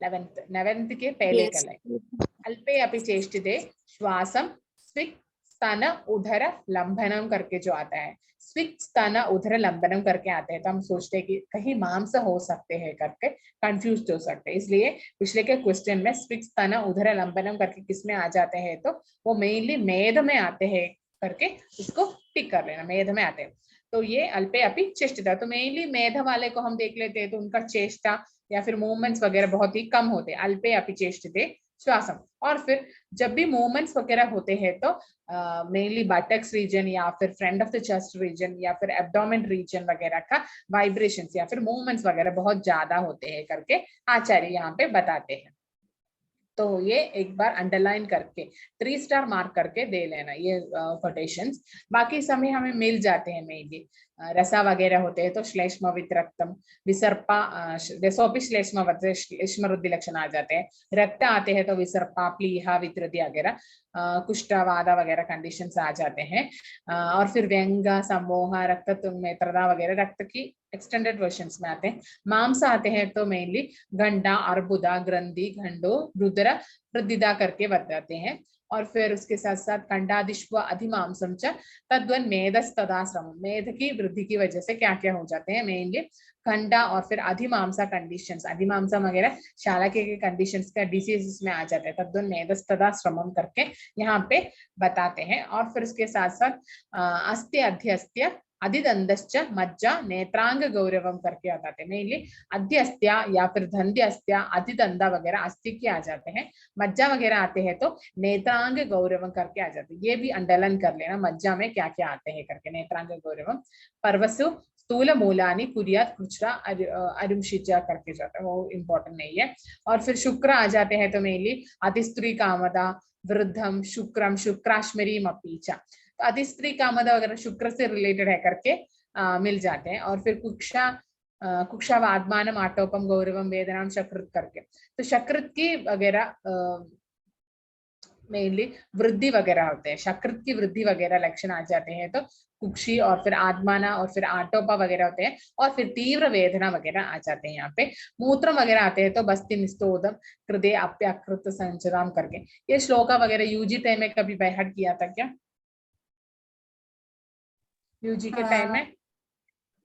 11th के पहले का लाइन। अल्पे अपि चेष्टिते श्वासम स्विक स्तन उदर लंबनम करके जो आता है, स्विक स्तन उदर लंबनम करके आते हैं, तो हम सोचते हैं कि कहीं मांस हो सकते हैं करके कंफ्यूज हो सकते हैं। इसलिए पिछले के क्वेश्चन में स्विक स्तन उदर लंबनम करके किसमें आ जाते हैं, तो वो मेनली मेध में आते हैं करके उसको टिक कर लेना, मेध में आते हैं। तो ये अल्पे अपि चेष्टिता, तो मेनली मेध वाले को हम देख लेते हैं, तो उनका चेष्टा या फिर मूवमेंट्स वगैरह बहुत ही कम होते हैं, अल्पे अपि चेष्टिते श्वासम। और फिर जब भी मूवमेंट्स वगैरह होते हैं तो मेनली बटक्स रीजन या फिर front of the chest region या फिर एब्डोमेन रीजन वगैरह का वाइब्रेशंस या फिर मूवमेंट्स वगैरह बहुत ज्यादा होते हैं करके आचार्य यहाँ पे बताते हैं। तो ये एक बार अंडरलाइन करके 3 स्टार मार्क करके दे लेना ये कोटेशंस। बाकी समय हमें मिल जाते हैं मेनली रसा वगैरह होते हैं तो श्लेष्म वितरक्तम विसर्पा रसोपि श्लेष्म श्लेष्म वृद्धि लक्षण आ जाते हैं। रक्त आते हैं तो विसर्पा प्लीहा वितृति वगैरह कुष्ठवादा वगैरह कंडीशंस आ जाते हैं। और फिर व्यंग समोह रक्त नेत्रदा वगैरह रक्त की एक्सटेंडेड वर्जन्स में आते हैं। मांस आते हैं तो मेनली गंडा अर्बुदा ग्रंथि घंडो रुद्र वृद्धिदा करके बताते हैं। और फिर उसके साथ साथ कंडादिश्व अधिमांसम च तद्वन मेधस्तदाश्रम मेध की वृद्धि की वजह से क्या क्या हो जाते हैं मेनली खंडा और फिर अधिमांसा कंडीशंस अधिमांसा वगैरह शाला के कंडीशंस का डिसीजेस में आ जाते हैं। तद्वन मेधस्तदाश्रमम करके यहाँ पे बताते हैं। और फिर उसके साथ साथ अस्त्य अध्यस्त्य अधिदंदश्च मज्जा नेत्रांग गौरवम करके बताते हैं। मेनली अध्यस्त्या या फिर धंध्यस्त्या अधिदंदा वगैरह अस्थि के आ जाते हैं। मज्जा वगैरह आते हैं तो नेत्रांग गौरवम करके आ जाते हैं। ये भी अंडरलाइन कर लेना मज्जा में क्या क्या आते हैं करके नेत्रांग गौरवम। पर्वसु स्थूल मूलानी कुरियात कुचरा अरुमशिचा करके जाता है वो इम्पोर्टेंट नहीं है। और फिर शुक्र आ जाते हैं तो मेनली अतिस्त्री कामदा वृद्धम शुक्रम शुक्राश्मरी मपीचा तो अधिस्त्री कामदा वगैरह शुक्र से रिलेटेड है करके मिल जाते हैं। और फिर कुक्षा कुक्षावादमान आटोपम गौरवम वेदनाम शकृत करके तो शकृत की वगैरह मेनली वृद्धि वगैरह होते हैं। शकृत की वृद्धि वगैरह लक्षण आ जाते हैं तो कुक्षी और फिर आत्माना और फिर आटोपा वगैरह होते हैं। और फिर तीव्र वेदना वगैरह आ जाते हैं। यहाँ पे मूत्र वगैरह आते हैं तो बस्ति निस्तोदम हृदय अप्यकृत संचराम करके। ये श्लोका वगैरह यूजी टाइम में कभी बैहट किया था क्या? यूजी के टाइम में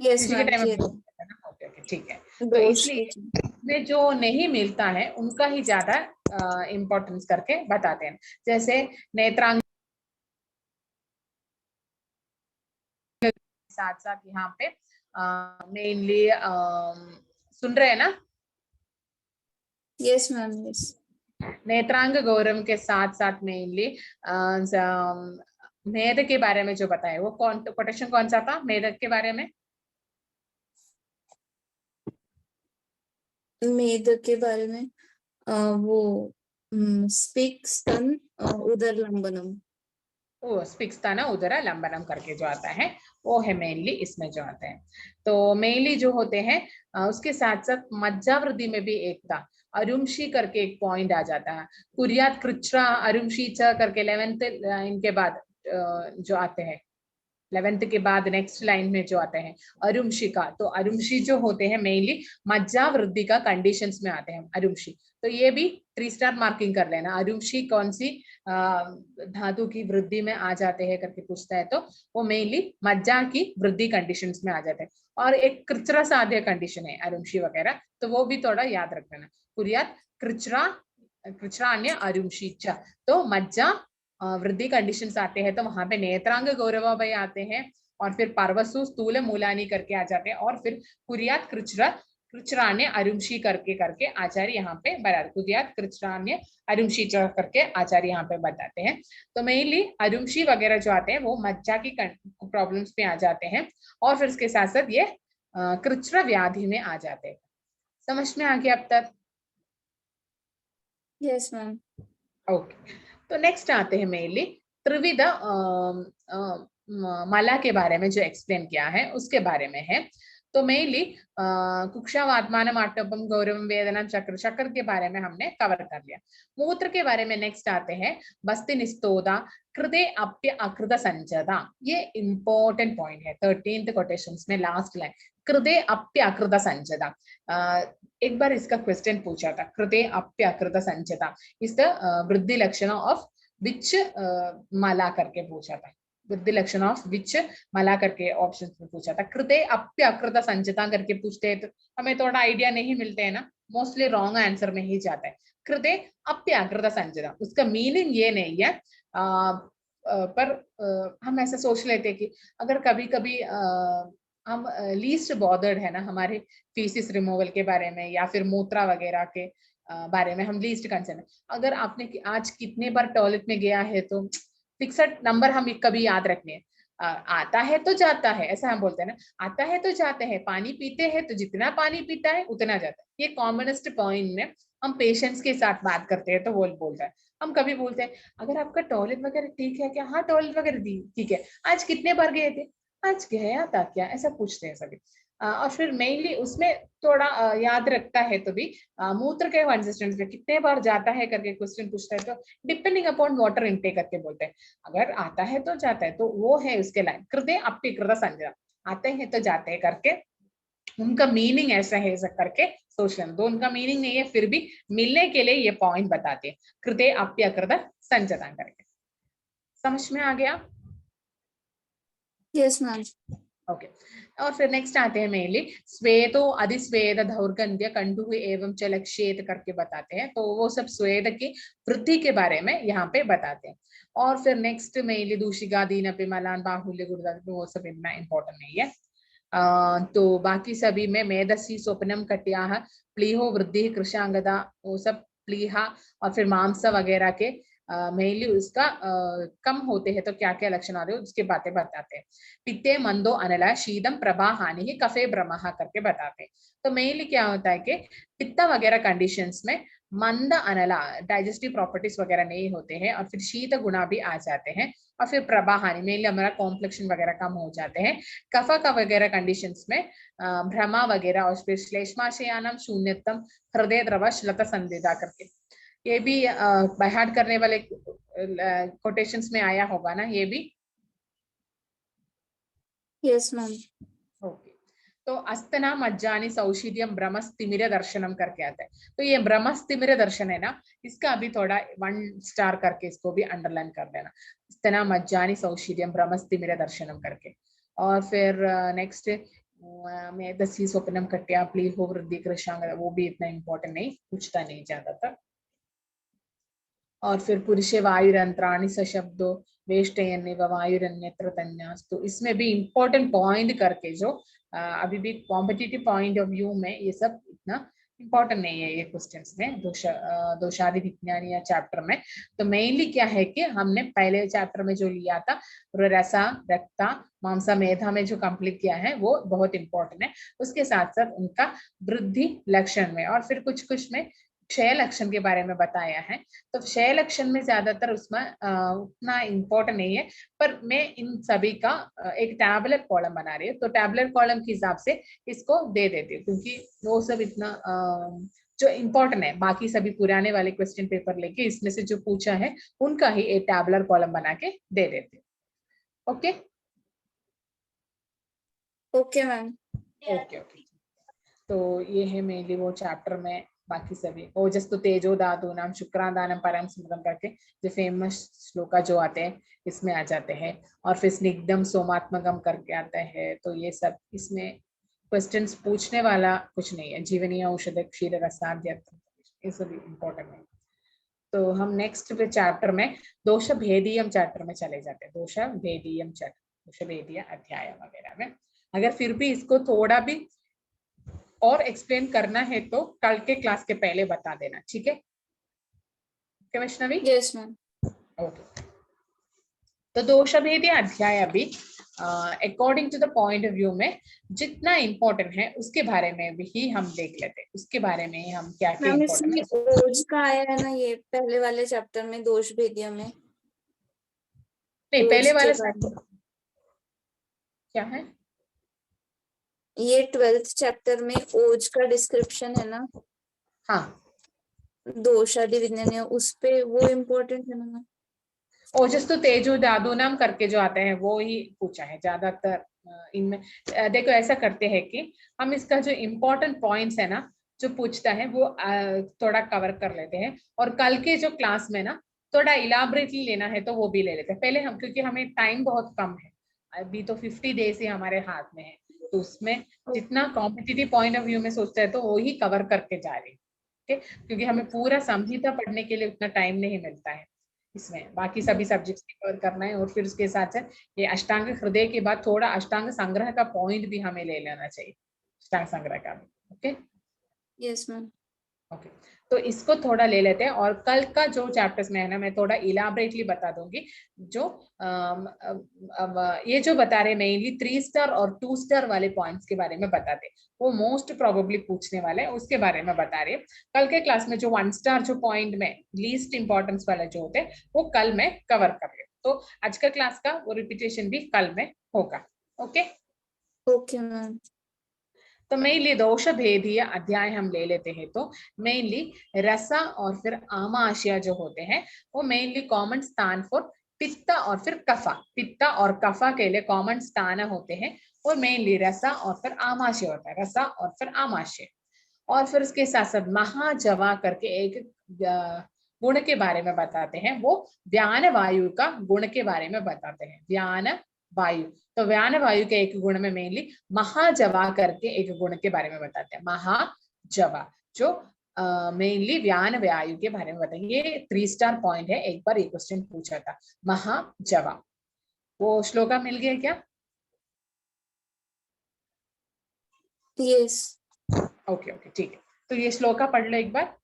यस यूजी के मैम टाइम किए में थे। ओके ओके ठीक है। तो दोष इसलिए में जो नहीं मिलता है उनका ही ज्यादा इम्पोर्टेंस करके बताते हैं। जैसे नेत्रांग साथ साथ यहाँ पे मेनली सुन रहे हैं ना? Yes ma'am yes. नेत्रांग गौरव के साथ साथ मेनली मेध के बारे में जो बताए वो कोटेशन कौन सा था मेध के बारे में? मेद के बारे में वो स्पीक स्तन उदर लंबनम वो स्पिक्स्ताना उदरा लंबनम करके जो आता है वो है मेनली इसमें जो आता है। तो मेनली जो होते हैं उसके साथ साथ मज्जा वृद्धि में भी एक था अरुमशी करके एक पॉइंट आ जाता है। कुरियात कृच्छ्रा अरुमशी च करके 11th इनके बाद जो आते हैं 11th के बाद नेक्स्ट लाइन में जो आते हैं अरुमशी का तो अरुमशी जो होते हैं मेनली मज्जा वृद्धि का कंडीशंस में आते हैं अरुमशी। तो ये भी 3 स्टार मार्किंग कर लेना। अरुमशी कौन सी धातु की वृद्धि में आ जाते हैं करके पूछता है तो वो मेनली मज्जा की वृद्धि कंडीशंस में आ जाते हैं। और एक कृचरा साध्य कंडीशन है अरुमशी वगैरह तो वो भी थोड़ा याद रख लेना। कुरियात कृचरा कृचरान्य अरुमशी च तो मज्जा वृद्धि कंडीशंस आते हैं तो वहां पे नेत्रांग गौरवाभय आते हैं। और फिर पार्वसु स्थूल मूलानी करके आ जाते हैं। और फिर कुरियात कृचरा कृचरान्य अरुमशी करके करके आचार्य यहाँ पे बराबर कुरियात कृचरान्य अरुमशी करके आचार्य यहाँ पे बताते हैं। तो मेनली अरुमशी वगैरह जो आते हैं वो मज्जा की प्रॉब्लम्स पे आ जाते हैं। और फिर उसके साथ साथ ये कृचरा व्याधि में आ जाते हैं। समझ में आ गया अब तक? Yes ma'am. ओके तो नेक्स्ट आते हैं मेनली त्रिविध मला के बारे में जो एक्सप्लेन किया है उसके बारे में है। तो मेनली कुक्षावादमान आटोपम गौरवम वेदना चक्र चक्र के बारे में हमने कवर कर लिया। मूत्र के बारे में नेक्स्ट आते हैं बस्ति निस्तोदा कृदे अप्य अकृत संचदा। ये इंपॉर्टेंट पॉइंट है 13th कोटेशंस में लास्ट लाइन कृदे अप्य अकृत संचदा। एक बार इसका क्वेश्चन पूछा था कृदे अप्य अकृत संचदा इस द वृद्धि लक्षण ऑफ विच मला करके पूछा था। वृद्धि लक्षण ऑफ विच मला करके ऑप्शन में पूछा था। कृते अप्य अकृत संचिता करके पूछते हैं तो हमें थोड़ा आइडिया नहीं मिलते है ना मोस्टली रॉन्ग आंसर में ही जाता है। कृते अप्य अकृत संचिता उसका मीनिंग ये नहीं है पर हम ऐसा सोच लेते हैं कि अगर कभी कभी हम लीस्ट बॉदर्ड है ना हमारे फीसिस रिमूवल के बारे में या फिर मूत्रा वगैरह के बारे में हम लीस्ट कंसर्न है। अगर आपने आज कितने बार टॉयलेट में गया है तो फिक्सड नंबर हम कभी याद रखने हैं। आता है तो जाता है ऐसा हम बोलते हैं ना आता है तो जाते हैं। पानी पीते हैं तो जितना पानी पीता है उतना जाता है। ये कॉमनेस्ट पॉइंट में हम पेशेंट्स के साथ बात करते हैं तो वो बोलता है, हम कभी बोलते हैं अगर आपका टॉयलेट वगैरह ठीक है क्या, हाँ टॉयलेट वगैरह ठीक है, आज कितने बार गए थे, आज गया था क्या, ऐसा पूछते हैं सभी। और फिर मेनली उसमें थोड़ा याद रखता है तो भी मूत्र के कंसिस्टेंसी पे कितने बार जाता है करके क्वेश्चन पूछता है तो डिपेंडिंग अपॉन वाटर इनटेक करके बोलते हैं। अगर आता है तो जाता है तो वो है उसके लाइन कृते अप्यकृत संज्ञा, आते हैं तो जाते हैं करके उनका मीनिंग ऐसा है ऐसा करके सोच लेना। तो उनका मीनिंग नहीं है फिर भी मिलने के लिए ये पॉइंट बताते हैं, कृते अप्यकृत संजता करके। समझ में आ गया? Yes ma'am. ओके और फिर नेक्स्ट आते हैं मेनली स्वेदो अधिस्वेद दौर्गंध्य कंटु एवं च लक्ष्येत करके बताते हैं, तो वो सब स्वेद की वृद्धि के बारे में यहाँ पे बताते हैं। और फिर नेक्स्ट मेनली दूषिका दीन मलान बाहुल्य गुरुदा, वो सब इतना इंपॉर्टेंट नहीं है। तो बाकी सभी में मेधसी स्वप्नम कट्याह प्लीहो वृद्धि कृशांगदा, वो सब प्लीहा और फिर मांस वगैरह के मेनली उसका कम होते हैं तो क्या क्या लक्षण आते हैं उसके बातें बताते हैं। पित्ते मंदो अनला शीतम प्रभा हानि कफे ब्रह्म करके बताते हैं। तो मेनली क्या होता है कि पित्ता वगैरह कंडीशंस में मंद अनला डाइजेस्टिव प्रॉपर्टीज वगैरह नहीं होते हैं और फिर शीत गुणा भी आ जाते हैं और फिर प्रभा हानि मेनली हमारा कॉम्प्लेक्शन वगैरह कम हो जाते हैं। कफा का वगैरह कंडीशंस में भ्रमा वगैरह और फिर श्लेष्माशयानम शून्यतम हृदय द्रव श्लत संदिदा करके, ये भी बाहर करने वाले कोटेशंस में आया होगा ना ये भी। Yes ma'am. ओके तो अस्तना मज्जानी सौशील्यम ब्रह्मस्तिमिर दर्शनम करके आता है, तो ये ब्रह्मस्तिमिर दर्शन है ना, इसका अभी थोड़ा 1 स्टार करके इसको भी अंडरलाइन कर लेना, अस्तना मज्जानी सौशील्यम ब्रह्मस्तिमिर दर्शनम करके। और फिर नेक्स्ट मेधसी स्वप्नम कट्या प्लीहो वृद्धि कृशांग, वो भी इतना इंपॉर्टेंट नहीं, पूछता नहीं ज्यादातर। और फिर पुरुषे वायुरंत्राणि सशब्दो वेष्टयन्निव वायुरन्यत्र तन्यास, तो इसमें भी इंपॉर्टेंट पॉइंट करके जो अभी भी कॉम्पिटिटिव पॉइंट ऑफ व्यू में ये सब इतना इंपॉर्टेंट नहीं है ये क्वेश्चंस में दोषादि विज्ञान या चैप्टर में। तो मेनली क्या है कि हमने पहले चैप्टर में जो लिया था रसा रक्ता मांसा मेधा में जो कंप्लीट किया है वो बहुत इंपॉर्टेंट है, उसके साथ साथ उनका वृद्धि लक्षण में और फिर कुछ कुछ में क्षय लक्षण के बारे में बताया है। तो क्षय लक्षण में ज्यादातर उसमें उतना इम्पोर्टेंट नहीं है, पर मैं इन सभी का एक टैबुलर कॉलम बना रही हूँ, तो टैबुलर कॉलम के हिसाब से इसको दे देती हूँ क्योंकि वो सब इतना जो इम्पोर्टेंट है, बाकी सभी पुराने वाले क्वेश्चन पेपर लेके इसमें से जो पूछा है उनका ही एक टैबुलर कॉलम बना के दे देते हूँ। Okay okay ma'am. Okay okay तो ये है मेनली वो चैप्टर में बाकी सभी ओजस्तु तेजो धातु नाम शुक्रादानम परम स्मृतम करके जो फेमस श्लोका जो आते हैं इसमें आ जाते हैं। और फिर स्निग्धम सोमात्मकम करके आता है, तो ये सब इसमें क्वेश्चंस पूछने वाला कुछ नहीं है, जीवनीय औषध क्षीर रसाद्य ये सब इम्पोर्टेंट है। तो हम नेक्स्ट चैप्टर में दोष भेदीयम चैप्टर में चले जाते हैं, दोष भेदीयम चैप्टर दोष भेदीय अध्याय वगैरह में। अगर फिर भी इसको थोड़ा भी और एक्सप्लेन करना है तो कल के क्लास के पहले बता देना, ठीक है वैष्णवी? Yes ma'am. ओके तो दोषभेदी अध्याय अभी according to the point of view में जितना इम्पोर्टेंट है उसके बारे में भी हम देख लेते हैं, उसके बारे में हम क्या क्या मैम इम्पोर्टेंट इसमें है। ओज का आया है ना ये पहले वाले चैप्टर में दोष भेदिया में, नहीं ओज पहले के वाले बारे में क्या है? ये 12th चैप्टर में ओज का डिस्क्रिप्शन है ना, हाँ दोषादि विज्ञान उस पे वो इम्पोर्टेंट है ना। ओजस्तु तेजो दादू नाम करके जो आते हैं वो ही पूछा है ज्यादातर इनमें। देखो ऐसा करते हैं कि हम इसका जो इम्पोर्टेंट पॉइंट्स है ना जो पूछता है वो थोड़ा कवर कर लेते हैं और कल के जो क्लास में ना थोड़ा इलाबरेटली लेना है तो वो भी ले लेते हैं पहले हम, क्योंकि हमें टाइम बहुत कम है, अभी तो 50 डेज ही हमारे हाथ में है, तो उसमें जितना कॉम्पिटिटिव पॉइंट ऑफ व्यू में सोचता है तो वो ही कवर करके जा रहे हैं, ठीक है? क्योंकि हमें पूरा संहिता पढ़ने के लिए उतना टाइम नहीं मिलता है, इसमें बाकी सभी सब्जेक्ट्स कवर करना है और फिर उसके साथ साथ ये अष्टांग हृदय के बाद थोड़ा अष्टांग संग्रह का पॉइंट भी हमें ले लेना चाहिए, अष्टांग संग्रह का भी। Okay yes ma'am. ओके, तो इसको थोड़ा ले लेते हैं और कल का जो चैप्टर्स में है ना, मैं थोड़ा इलाबरेटली बता दूंगी। जो अब ये जो बता रहे मेनली 3 स्टार और 2 स्टार वाले पॉइंट्स के बारे में बताते, वो मोस्ट प्रोबेबली पूछने वाले हैं, उसके बारे में बता रहे हैं। कल के क्लास में जो 1 स्टार जो पॉइंट में लीस्ट इंपॉर्टेंस वाले जो होते हैं वो कल मैं कवर कर रही हूँ। तो आज का क्लास का वो रिपीटेशन भी कल में होगा। Okay okay ma'am. तो मेनली दोष भेदीय अध्याय हम ले लेते हैं, तो मेनली रसा और फिर आमाशय जो होते हैं वो मेनली कॉमन स्थान फॉर पित्ता और फिर कफा, पित्ता और कफा के लिए कॉमन स्थान होते हैं, और मेनली रसा और फिर आमाशय होता है, रसा और फिर आमाशय। और फिर उसके साथ साथ महाजवा करके एक गुण के बारे में बताते हैं, वो व्यान वायु का गुण के बारे में बताते हैं, व्यान वायु। तो व्यान वायु के एक गुण में मेनली महाजवा करके एक गुण के बारे में बताते हैं, महाजवा, जो मेनली व्यान वायु के बारे में बताएंगे। ये 3 स्टार पॉइंट है, एक बार ये क्वेश्चन पूछा था, महाजवा। वो श्लोका मिल गया क्या? यस। ओके ओके ठीक है, तो ये श्लोका पढ़ लो एक बार।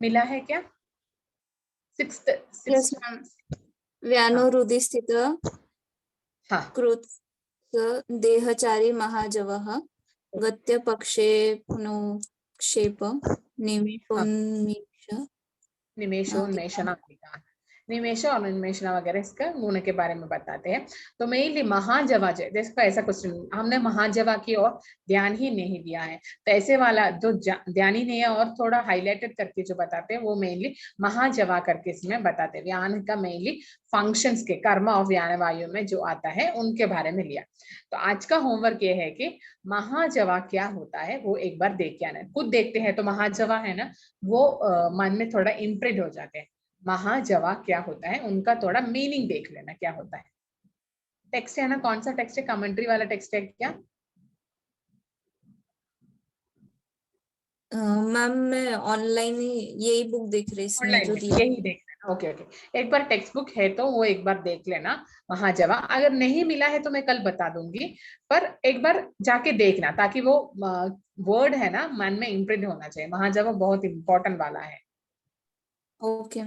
मिला है क्या? Sixth yes sixth. मैम। व्यानो हाँ हृदि स्थित हाँ कृत देहचारी महाजवः गत्य पक्षेपणोक्षेप हाँ निमिषोन्मीष निमेशोन्मेषणा, निमेश और उन्मेषणा वगैरह इसका गुण के बारे में बताते हैं। तो मेनली महाजवा, जैसे ऐसा क्वेश्चन हमने महाजवा की ओर ध्यान ही नहीं दिया है, तो ऐसे वाला जो ध्यान ही नहीं है और थोड़ा हाईलाइटेड करके जो बताते हैं वो मेनली महाजवा करके इसमें बताते हैं। व्यान का मेनली फंक्शंस के कर्म ऑफ व्यान वायु में जो आता है उनके बारे में लिया। तो आज का होमवर्क ये है कि महाजवा क्या होता है वो एक बार देख के आना है। खुद देखते हैं तो महाजवा है ना, वो मन में थोड़ा इम्प्रिंट हो जाते हैं। महाजवा क्या होता है उनका थोड़ा मीनिंग देख लेना क्या होता है। टेक्स्ट है ना, कौन सा टेक्स्ट है? कमेंट्री वाला टेक्स्ट है क्या? मैम मैं ऑनलाइन ही यही बुक देख रही, इसमें ऑनलाइन जो में दिया। यही देख लेना। ओके ओके, एक बार टेक्स्ट बुक है तो वो एक बार देख लेना महाजवा। अगर नहीं मिला है तो मैं कल बता दूंगी, पर एक बार जाके देखना ताकि वो वर्ड है ना मन में इम्प्रिंट होना चाहिए। महाजवा बहुत इंपॉर्टेंट वाला है। ओके।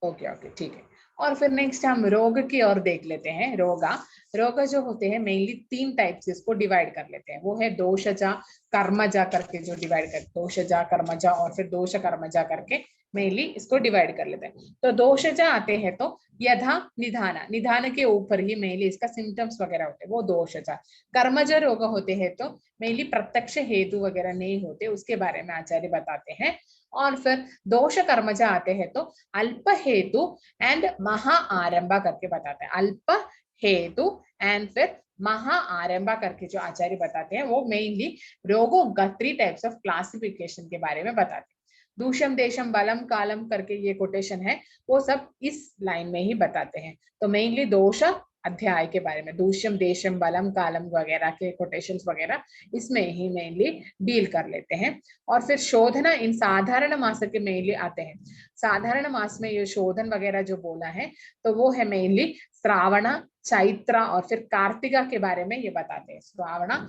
ओके ओके ठीक है। और फिर नेक्स्ट हम रोग की ओर देख लेते हैं। रोगा, रोग जो होते हैं मेनली 3 टाइप से इसको डिवाइड कर लेते हैं, वो है दोषजा कर्मजा करके जो डिवाइड कर, दोषजा कर्मजा और फिर दोष कर्मजा करके मेनली इसको डिवाइड कर लेते हैं। तो दोषजा आते हैं तो यथा निधान, निधान के ऊपर ही मेनली इसका सिम्टम्स वगैरह होते हैं, वो दोषजा। कर्मज रोग होते हैं तो मेनली प्रत्यक्ष हेतु वगैरह नहीं होते, उसके बारे में आचार्य बताते हैं। और फिर दोष कर्मजा आते हैं तो अल्प हेतु एंड महा आरंभा करके बताते हैं, अल्प हेतु एंड फिर महा आरंभा करके जो आचार्य बताते हैं वो मेनली रोगों का 3 टाइप्स ऑफ क्लासिफिकेशन के बारे में बताते हैं। दूषम देशम बलम कालम करके ये कोटेशन है, वो सब इस लाइन में ही बताते हैं। तो मेनली दोष अध्याय के बारे में दूषम देशम बलम कालम वगैरह के कोटेशंस वगैरह इसमें ही मेनली डील कर लेते हैं। और फिर शोधना इन साधारण मास के मेनली आते हैं। साधारण मास में ये शोधन वगैरह जो बोला है तो वो है मेनली श्रावण, चैत्र और फिर कार्तिका के बारे में ये बताते हैं। श्रावण,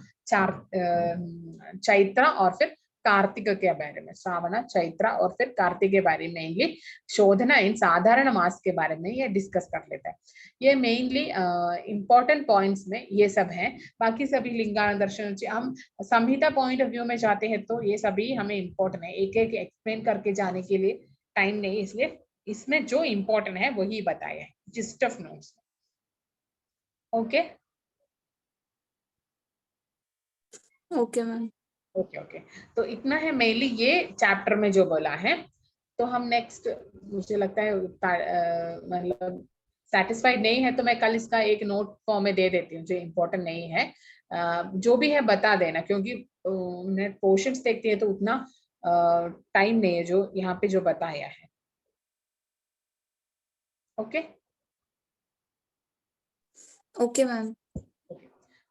चैत्र और फिर कार्तिक के बारे में, श्रावण चैत्र और फिर कार्तिक के बारे में मेनली शोधना इन साधारण मास के बारे में ये डिस्कस कर लेता है। ये मेनली इंपॉर्टेंट पॉइंट्स में ये सब हैं। बाकी सभी लिंगान दर्शन हम संहिता पॉइंट ऑफ व्यू में जाते हैं तो ये सभी हमें इंपॉर्टेंट है, एक एक एक्सप्लेन करके जाने के लिए टाइम नहीं, इसलिए इसमें जो इंपॉर्टेंट है वही बताया है gist of notes. Okay okay ma'am. Okay okay, तो इतना है मेनली ये चैप्टर में जो बोला है। तो हम नेक्स्ट, मुझे लगता है मतलब सेटिस्फाइड नहीं है तो मैं कल इसका एक नोट फॉर्म में दे देती हूँ, जो इम्पोर्टेंट नहीं है जो भी है बता देना, क्योंकि मैं पोर्शंस देखती है तो उतना टाइम नहीं है जो यहाँ पे जो बताया है। Okay okay ma'am.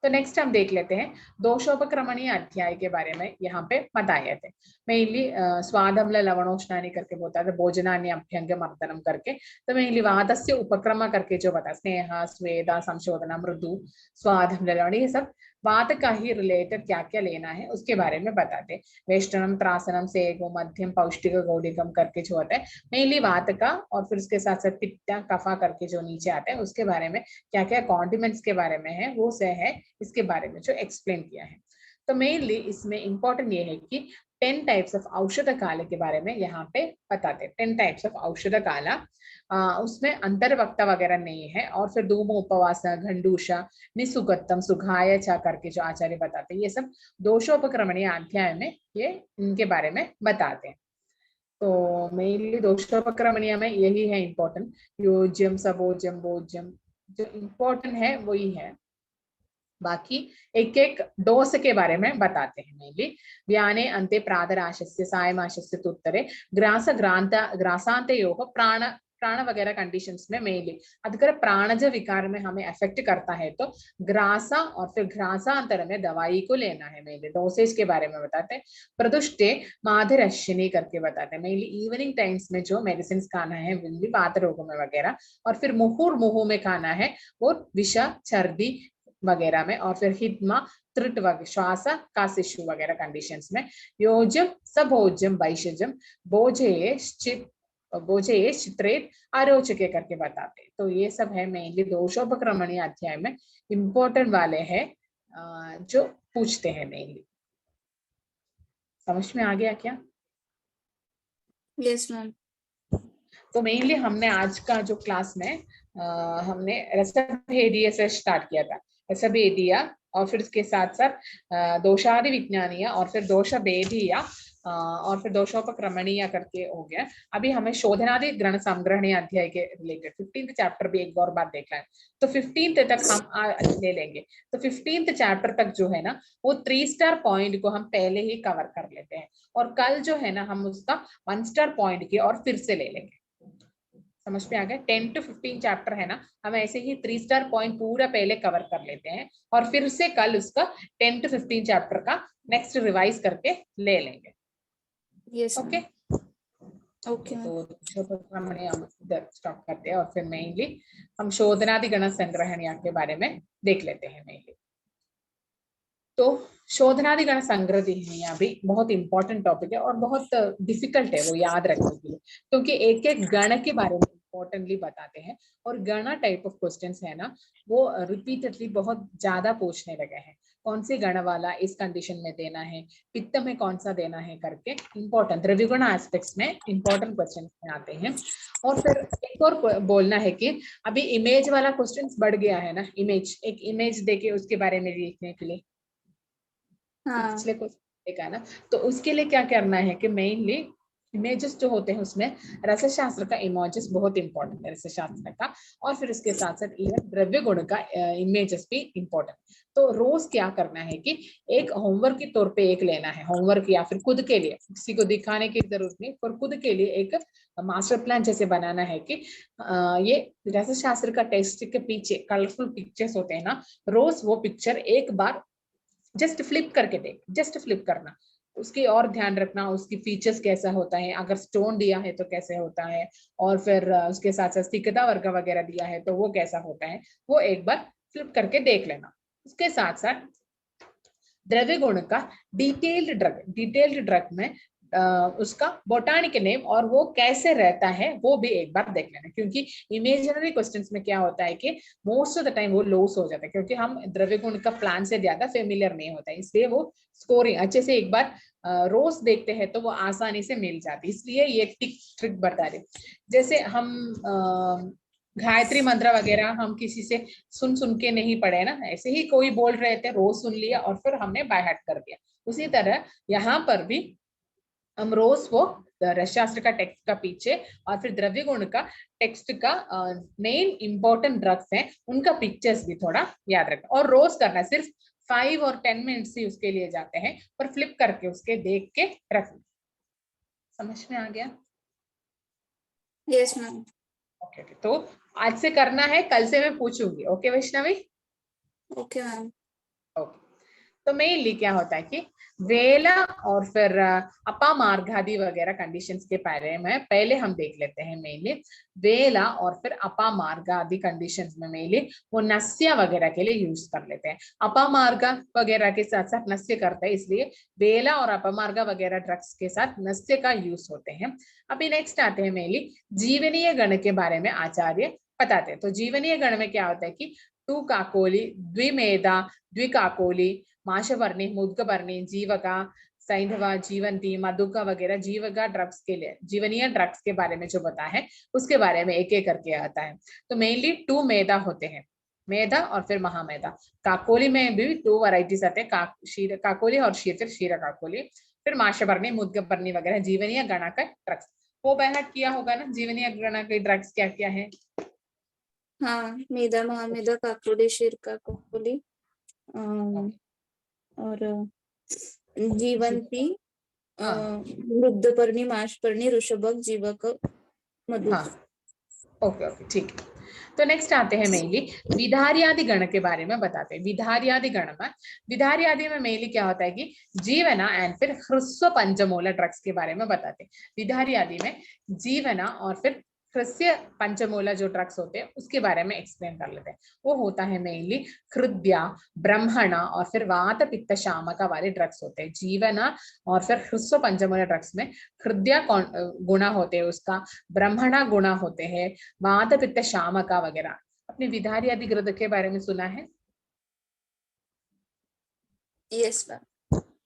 तो नेक्स्ट हम देख लेते हैं दोषोपक्रमणीय अध्याय के बारे में। यहाँ पे बताए थे मेनली स्वादम्ल लवणोष्णानि करके बोलता है, भोजनान्य अभ्यंग मर्दनम करके। तो मेनली वादस्य उपक्रम करके जो बता, स्नेह स्वेद संशोधन मृदु स्वादम्ल लवण, ये सब वात का ही रिलेटेड क्या क्या लेना है उसके बारे में बताते। वेष्टनम त्रासनम सेगो मध्यम पौष्टिक गौडिकम करके जो होता है मेनली वात का, और फिर उसके साथ साथ पित्ता कफा करके जो नीचे आता है उसके बारे में क्या क्या कॉन्डिमेंट्स के बारे में है वो से है इसके बारे में जो एक्सप्लेन किया है। तो मेनली इसमें इंपॉर्टेंट ये है कि 10 टाइप्स ऑफ औषध काल के बारे में यहाँ पे बताते। 10 टाइप्स ऑफ औषध काला, उसमें अंतर्वक्ता वगैरह नहीं है। और फिर धूम उपवास घंडूषा निसुगतम सुघाय चा करके जो आचार्य बताते हैं, ये सब दोषोपक्रमणीय अध्याय में ये इनके बारे में बताते हैं। तो मेनली दोषोपक्रमणीय में यही है इंपॉर्टेंट, योज्यम सबोज्यम भोज्यम जो इम्पोर्टेंट है वही है। बाकी एक एक डोज के बारे में बताते हैं मेनली। व्याने अंते प्रातराशस्य सायमाशस्य उत्तरे ग्रास ग्रांता ग्रासांतयोः प्राण प्राण वगैरह कंडीशंस में मेनली अगर प्राणज विकार में हमें अफेक्ट करता है तो ग्रासा और फिर ग्रासांतर में दवाई को लेना है। मेनली डोसेज के बारे में बताते हैं। प्रदुष्टे माधुरश्यनी करके बताते हैं मेनली इवनिंग टाइम्स में जो मेडिसिन खाना है मेनली वात रोगों में वगैरह। और फिर मुहुर्मुहु में खाना है वो विषा छर्दी वगैरह में। और फिर हिदमा त्रुट वगैरह श्वास का शिशु वगैरह कंडीशंस में। योजम सबोजम वैशजम बोझे बोझे चित्रेत आरोचके करके बताते। तो ये सब है मेनली दोषोपक्रमणीय अध्याय में इंपॉर्टेंट वाले हैं जो पूछते हैं मेनली। समझ में आ गया क्या? Yes ma'am. तो मेनली हमने आज का जो क्लास में हमने रसभेदीय से स्टार्ट किया था, रसभेदीय और फिर उसके साथ साथ दोषादि विज्ञानीय और फिर दोष भेदीय और फिर दोषोपक्रमणीय करके हो गया। अभी हमें शोधनादि ग्रहण संग्रहणीय अध्याय के रिलेटेड 15th चैप्टर भी एक और बार देखना है। तो 15th तक हम ले लेंगे। तो 15th चैप्टर तक जो है ना वो 3 स्टार पॉइंट को हम पहले ही कवर कर लेते हैं, और कल जो है ना हम उसका 1 स्टार पॉइंट की और फिर से ले लेंगे। समझ में आ गया? 10 to 15 चैप्टर है ना, हम ऐसे ही 3 स्टार पॉइंट पूरा पहले कवर कर लेते हैं और फिर से कल उसका 10 to 15 चैप्टर का नेक्स्ट रिवाइज करके ले लेंगे। Yes okay okay. तो शोधनादि हम इधर स्टॉप करते हैं और फिर मेनली हम शोधनादि गण संग्रहणीय के बारे में देख लेते हैं मेनली। तो शोधनादि गण संग्रहणीय भी बहुत इंपॉर्टेंट टॉपिक है और बहुत डिफिकल्ट है वो याद रखने के लिए, क्योंकि एक एक गण के बारे में इंपॉर्टेंटली बताते हैं। और गण टाइप ऑफ क्वेश्चंस है ना वो रिपीटेडली बहुत ज्यादा पूछने लगे हैं। कौन सी गण वाला इस कंडीशन में देना है, पित्त में कौन सा देना है करके इंपॉर्टेंट द्रव्यगुण एस्पेक्ट्स में इंपॉर्टेंट क्वेश्चन आते हैं। और फिर एक और बोलना है कि अभी इमेज वाला क्वेश्चन बढ़ गया है ना, इमेज एक इमेज देके उसके बारे में लिखने के लिए। हाँ। पिछले क्वेश्चन देखा ना, तो उसके लिए क्या करना है कि मेनली इमेजेस जो होते हैं उसमें रसशास्त्र का इमेजेस बहुत इंपॉर्टेंट है रसशास्त्र का। और फिर इसके साथ साथ इवन द्रव्य गुण का इमेजेस भी इंपॉर्टेंट। तो रोज क्या करना है कि एक होमवर्क के तौर पे एक लेना है, होमवर्क या फिर खुद के लिए, किसी को दिखाने की जरूरत नहीं, पर खुद के लिए एक मास्टर प्लान जैसे बनाना है कि ये रसशास्त्र का टेक्स्ट के पीछे कलरफुल पिक्चर्स होते हैं ना, रोज वो पिक्चर एक बार जस्ट फ्लिप करके देख, जस्ट फ्लिप करना, उसकी और ध्यान रखना उसकी फीचर्स कैसा होता है, अगर स्टोन दिया है तो कैसे होता है, और फिर उसके साथ साथ तिक्तता वर्ग वगैरह दिया है तो वो कैसा होता है, वो एक बार फ्लिप करके देख लेना। उसके साथ साथ द्रव्य गुण का डिटेल्ड ड्रग में उसका बोटानिकल नेम और वो कैसे रहता है वो भी एक बार देख लेना, क्योंकि इमेजिनरी क्वेश्चंस में क्या होता है कि मोस्ट ऑफ द टाइम वो लॉस हो जाता है, क्योंकि हम द्रव्य गुण का प्लान से ज्यादा फेमिलियर नहीं होता है, इसलिए वो स्कोरिंग अच्छे से एक बार रोज देखते हैं तो वो आसानी से मिल जाती है। इसलिए ये ट्रिक बता रहे, जैसे हम गायत्री मंत्र वगैरह हम किसी से सुन के नहीं पढ़े ना, ऐसे ही कोई बोल रहे थे रोज सुन लिया और फिर हमने बाय हार्ट कर दिया। उसी तरह यहाँ पर भी हम रोज वो रसशास्त्र का टेक्स्ट का पीछे और फिर द्रव्य गुण का टेक्स्ट का मेन इंपॉर्टेंट ड्रग्स हैं उनका पिक्चर्स भी थोड़ा याद रखना, और रोज करना, सिर्फ 5 और 10 मिनट्स ही उसके लिए जाते हैं, पर फ्लिप करके उसके देख के रखना। समझ में आ गया? Yes ma'am. ओके तो आज से करना है, कल से मैं पूछूंगी। ओके वैष्णवी? Okay ma'am. तो मेनली क्या होता है कि वेला और फिर अपामार्गादि वगैरह कंडीशंस के बारे में पहले हम देख लेते हैं। मेनली वेला और फिर अपामार्गादि कंडीशंस में मेनली वो नस्य वगैरह के लिए यूज कर लेते हैं। अपामार्ग वगैरह के साथ साथ नस्य करते हैं, इसलिए वेला और अपमार्ग वगैरह ड्रग्स के साथ नस्य का यूज होते हैं। अभी नेक्स्ट आते हैं मेनली जीवनीय गण के बारे में आचार्य बताते हैं। तो जीवनीय गण में क्या होता है कि टू काकोली, द्विमेधा, द्विकाकोली, माशवर्णी, मुद्गवर्णी, जीवका, सैंधवा, जीवंती, मधुका वगैरह जीवका ड्रग्स के लिए जीवनीय ड्रग्स के बारे में जो बता है उसके बारे में एक एक करके आता है। तो मेनली 2 मेधा होते हैं, मेधा और फिर महामेधा। काकोली में भी 2 वैरायटीज आते हैं, काकोली और क्षीर काकोली, फिर माशवर्णी, मुद्गवर्णी वगैरह जीवनीय गणा का ड्रग्स। वो बैहट किया होगा ना, जीवनीय गणा के ड्रग्स क्या क्या है? हाँ, मेधा, महामेधा, काकोली, क्षीर काकोली और जीवंती, हाँ मृद्धपर्णी, माशपर्णी, ऋषभक, जीवक, मधुक। हाँ, ओके ओके ठीक है। तो नेक्स्ट आते हैं मेनली विधार्यादि गण के बारे में बताते हैं। विधार्यादि गण में, विधार्यादि में मेनली क्या होता है कि जीवना एंड फिर ह्रस्व पंचमूल ड्रग्स के बारे में बताते हैं। विधार्यादि में जीवना और फिर ह्रस्व पंचमूल जो ड्रग्स होते हैं उसके बारे में एक्सप्लेन कर लेते हैं। वो होता है मेनली हृदया, ब्रह्मणा और फिर वात पित्त शामका वाले ड्रग्स होते हैं। जीवना और फिर ह्रस्व पंचमूल ड्रग्स में हृदय गुणा होते हैं उसका, ब्रह्मणा गुणा होते हैं, वात पित्त शामका वगैरह। अपने विधारी आदि ग्रंथ के बारे में सुना है? Yes ma'am.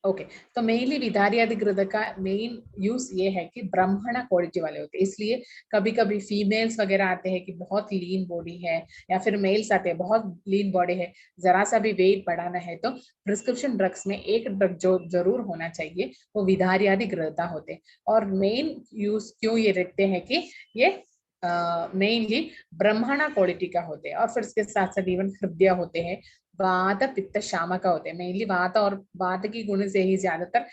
ओके, तो मेनली विधारी आदि ग्रंथ का मेन यूज ये है कि ब्राह्मण क्वालिटी वाले होते हैं, इसलिए कभी कभी फीमेल्स वगैरह आते हैं कि बहुत लीन बॉडी है, या फिर मेल्स आते हैं बहुत लीन बॉडी है, जरा सा भी वेट बढ़ाना है, तो प्रिस्क्रिप्शन ड्रग्स में एक ड्रग जो जरूर होना चाहिए वो विधारी आदि ग्रंथ होते हैं। और मेन यूज क्यों ये रखते हैं कि ये मेनली ब्रह्मणा क्वालिटी का होते हैं, और फिर इसके साथ साथ इवन हृदय होते हैं, वात पित्त शामका होते हैं। मेनली वात और वात की गुण से ही ज्यादातर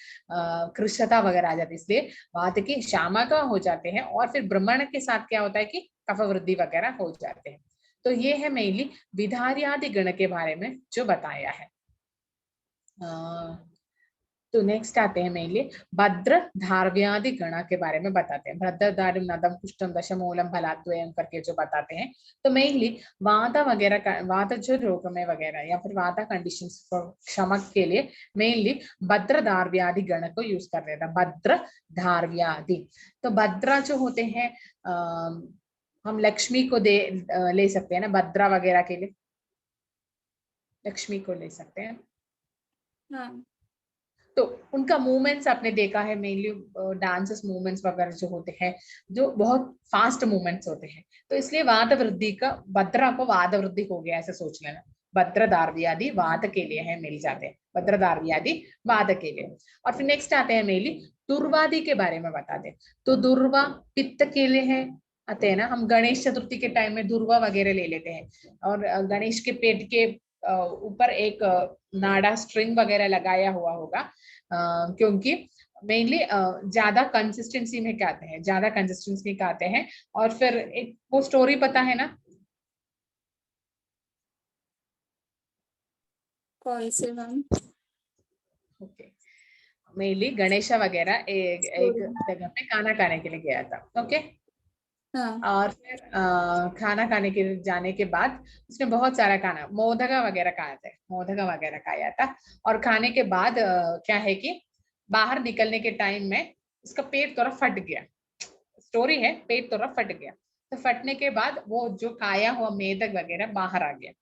कृशता वगैरह आ जाती है, इसलिए वात की शामका हो जाते हैं, और फिर ब्रह्मण के साथ क्या होता है कि कफ वृद्धि वगैरह हो जाते हैं। तो ये है मेनली विधार्यादि गण के बारे में जो बताया है। तो नेक्स्ट आते हैं मेनली भद्र धार्व्यादि गणा के बारे में बताते हैं। भद्र धार्य नदम कुष्ठम दशमूलम फलाद्वयम करके जो बताते हैं। तो मेनली वाता वगैरह का, वाता जो रोग में वगैरह या फिर वाता कंडीशंस शमक के लिए मेनली भद्र धार्व्यादि गण को यूज कर रहे थे। भद्र धार्व्यादि, तो भद्रा जो होते हैं हम लक्ष्मी को ले सकते हैं ना, भद्रा वगैरह के लिए लक्ष्मी को ले सकते हैं। हाँ, तो उनका मूवमेंट्स आपने देखा है, मेनली डांसेस मूवमेंट्स वगैरह जो होते हैं जो बहुत फास्ट मूवमेंट्स होते हैं, तो इसलिए वाद वृद्धि का, भद्रा को वाद वृद्धि हो गया ऐसे सोच लेना। भद्र दार्व्यादि वाद के लिए है, मिल जाते हैं भद्र दार्व्यादि वाद के लिए। और फिर नेक्स्ट आते हैं मेनली दुर्वादि के बारे में बता दें। तो दुर्वा पित्त के लिए है, आते हैं ना, हम गणेश चतुर्थी के टाइम में दुर्वा वगैरह ले लेते हैं, और गणेश के पेट के ऊपर एक नाड़ा स्ट्रिंग वगैरह लगाया हुआ होगा, क्योंकि मेनली ज्यादा कंसिस्टेंसी में कहते हैं, ज्यादा कंसिस्टेंसी कहते हैं। और फिर एक वो स्टोरी पता है ना? कौन से मैम? ओके, मेनली गणेशा वगैरह एक जगह पे खाना खाने के लिए गया था। ओके, हाँ, और फिर खाना खाने के जाने के बाद उसने बहुत सारा खाना, मोदका वगैरह खाया था, मोदका वगैरह खाया था। और खाने के बाद क्या है कि बाहर निकलने के टाइम में उसका पेट थोड़ा फट गया, स्टोरी है, पेट थोड़ा फट गया। तो फटने के बाद वो जो खाया हुआ मेदक वगैरह बाहर आ गया।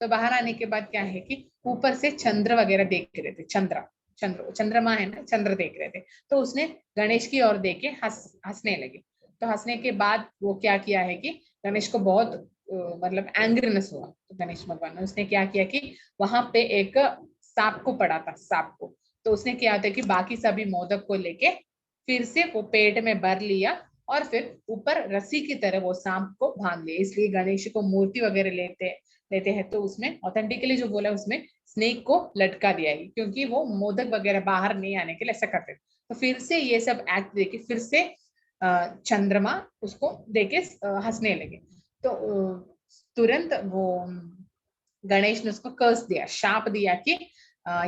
तो बाहर आने के बाद क्या है कि ऊपर से चंद्र वगैरह देख रहे थे, चंद्रमा है ना, चंद्र देख रहे थे। तो उसने गणेश की ओर देख के हंसने लगे। तो हंसने के बाद वो क्या किया है कि गणेश को बहुत मतलब एंग्रीनेस हुआ। तो गणेश भगवान ने उसने क्या किया कि वहां पे एक सांप को पड़ा था, सांप को। तो उसने क्या था कि बाकी सभी मोदक को लेके फिर से वो पेट में भर लिया, और फिर ऊपर रस्सी की तरह वो सांप को बांध लिया। इसलिए गणेश को मूर्ति वगैरह लेते हैं तो उसमें ऑथेंटिकली जो बोला उसमें स्नेक को लटका दिया है, क्योंकि वो मोदक वगैरह बाहर नहीं आने के लिए ऐसा करते थे। तो फिर से ये सब एक्ट देखे फिर से चंद्रमा उसको देके हंसने लगे। तो तुरंत वो गणेश ने उसको कर्स दिया, शाप दिया कि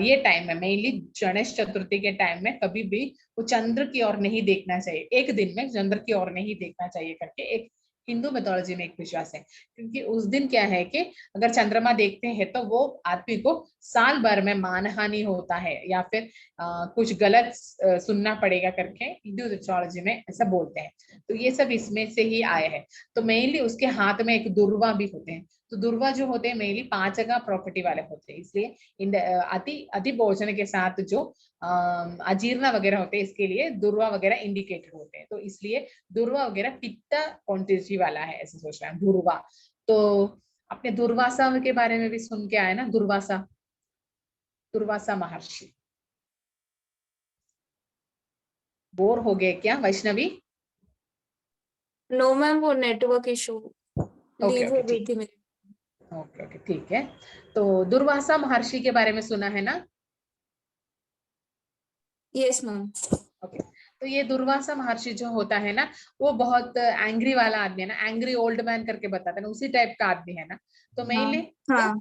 ये टाइम में मेनली गणेश चतुर्थी के टाइम में कभी भी वो चंद्र की ओर नहीं देखना चाहिए, एक दिन में चंद्र की ओर नहीं देखना चाहिए करके एक हिंदू मेथोलॉजी में एक विश्वास है। क्योंकि उस दिन क्या है कि अगर चंद्रमा देखते हैं तो वो आदमी को साल भर में मानहानि होता है या फिर कुछ गलत सुनना पड़ेगा करके हिंदू मेथोलॉजी में ऐसा बोलते हैं। तो ये सब इसमें से ही आए हैं। तो मेनली उसके हाथ में एक दुर्वा भी होते हैं। तो दुर्वा जो होते हैं मेनली 5 जगह प्रॉपर्टी वाले होते हैं, इसलिए इन अति अति भोजन के साथ जो अजीर्ण वगैरह होते हैं इसके लिए दुर्वा वगैरह इंडिकेटेड होते हैं। तो इसलिए दुर्वा वगैरह पित्त क्वांटिटी वाला है ऐसे सोच रहे हैं दुर्वा। तो अपने दुर्वासा के बारे में भी सुन के आए ना, दुर्वासा, दुर्वासा महर्षि। बोर हो गए क्या वैष्णवी? नो मैम, वो network issue, okay leave okay हो गई ठीक, थी मेरी। ओके ओके ठीक है। तो दुर्वासा महर्षि के बारे में सुना है ना? Yes ma'am. ओके। तो ये दुर्वासा महर्षि जो होता है ना, वो बहुत एंग्री वाला आदमी है ना, एंग्री ओल्ड मैन करके बताते हैं ना, उसी टाइप का आदमी है ना। तो हाँ मेनली हाँ।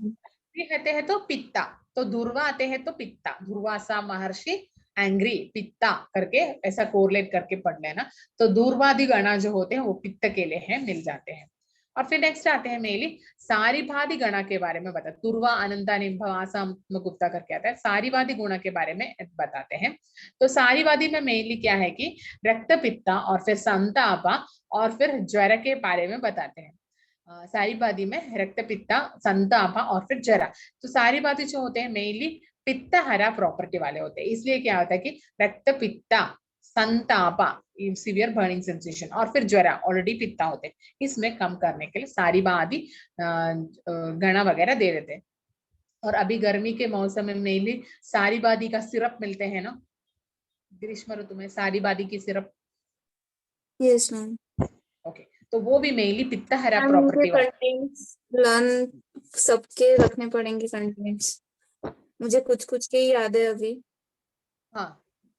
कहते हैं तो पित्ता, तो दुर्वा आते हैं तो पित्ता, दुर्वासा महर्षि एंग्री पित्ता करके ऐसा कोरिलेट करके पढ़ लेना। तो दूर्वादि गणा जो होते हैं वो पित्त के लिए है, मिल जाते हैं। और फिर नेक्स्ट आते हैं मेनली सारीभादि गणा के बारे में बता, तुर्वा अनंता निम्भवासा गुप्ता करके आता है, सारीवादी गुणा के बारे में बताते हैं। तो सारीवादी में मेनली क्या है कि रक्त पित्ता और फिर संतापा और फिर ज्वर के बारे में बताते हैं। सारीवादी में रक्त पित्ता संतापा और फिर जरा। तो सारीवादी जो होते हैं मेनली पित्त हरा प्रॉपर्टी वाले होते हैं, इसलिए क्या होता है कि रक्त पित्ता संतापा सीवियर बर्निंग सेंसेशन और फिर ज्वरा ऑलरेडी पित्ता होते हैं, इसमें कम करने के लिए सारीवादी गणा वगैरह दे देते हैं। और अभी गर्मी के मौसम में मेनली सारीवादी का सिरप मिलते हैं ना, ग्रीष्म ऋतु में सारीवादी की सिरप। Yes ma'am. ओके, तो वो भी मेनली पित्त हरा मैम मुझे प्रॉपर्टी वाला। कंटेंट्स लर्न सबके रखने पड़ेंगे कंटेंट्स, मुझे कुछ कुछ के ही याद है अभी, हाँ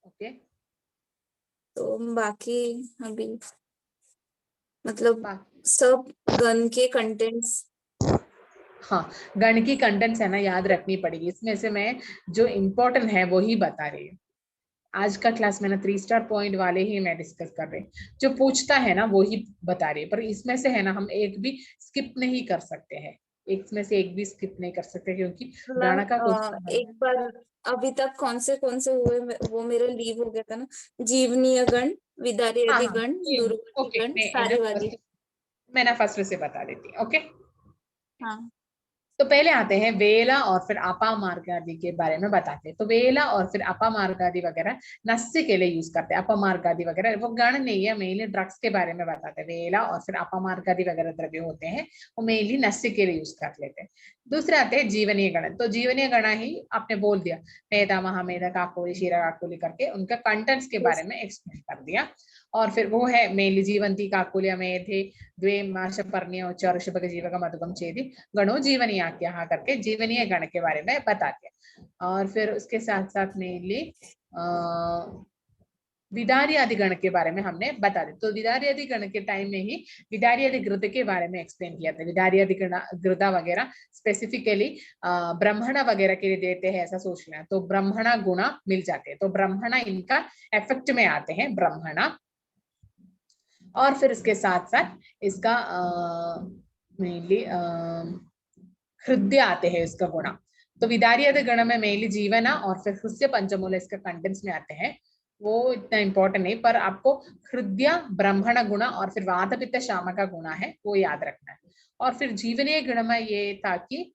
ओके। तो बाकी अभी मतलब बा- सब गन के कंटेंट्स। हाँ, गण की कंटेंट्स है ना याद रखनी पड़ेगी, इसमें से मैं जो इम्पोर्टेंट है वो ही बता रही हूँ। आज का क्लास में ना 3 स्टार पॉइंट वाले ही मैं डिस्कस कर रही हूँ, जो पूछता है ना वो ही बता रही है। पर इसमें से है ना हम एक भी स्किप नहीं कर सकते हैं, एक में से एक भी स्किप नहीं कर सकते, क्योंकि मैम गण का क्वेश्चन। एक बार अभी तक कौन से हुए वो मेरा लीव हो गया था ना, जीवनीय गण, हाँ विदार्यादि हाँ गण, दुर्वादि ओके, गण, सारीवादी। मैं ना फर्स्ट से बता देती हूँ। ओके, हाँ तो पहले आते हैं वेला और फिर अपमार्ग आदि के बारे में बताते हैं। तो वेला और फिर अपमार्ग आदि वगैरह नस्य के लिए यूज करते हैं। अपमार्ग आदि वगैरह वो गण नहीं है, मेनली ड्रग्स के बारे में बताते हैं। वेला और फिर अपमार्ग आदि वगैरह द्रव्य होते हैं वो मेनली नस्य के लिए यूज कर लेते हैं। दूसरे आते हैं जीवनीय गण। तो जीवनीय गण ही आपने बोल दिया, मेधा महामेधा काकोली शीरा काकोली करके उनका कंटेंट्स के बारे में एक्सप्लेन कर दिया। और फिर वो है मेनली जीवंती काकुल्य मेधे द्वे माश पर्ण्य उच्चार शुभक जीवक मधुकम चेदी गणो जीवनीय आख्या करके जीवनीय गण के बारे में बता दिया। और फिर उसके साथ साथ मेनली विदारी आदि गण के बारे में हमने बता दिया। तो विदारी आदि गण के टाइम में ही विदारी आदि गृद के बारे में एक्सप्लेन किया था। विदारी आदि गृदा वगैरह स्पेसिफिकली ब्राह्मण वगैरह के लिए देते हैं ऐसा सोच लें, तो ब्राह्मणा गुणा मिल जाते हैं। तो ब्राह्मणा इनका इफेक्ट में आते हैं ब्राह्मणा। और फिर इसके साथ साथ इसका मेनली हृदय आते हैं इसका गुणा। तो विदारी गण में मेनली जीवना और फिर हृदय पंचमूल इसका कंटेंट्स में आते हैं, वो इतना इंपॉर्टेंट नहीं, पर आपको हृदय ब्राह्मण गुणा और फिर वात पित्त शाम का गुणा है वो याद रखना है। और फिर जीवनीय गण में ये था कि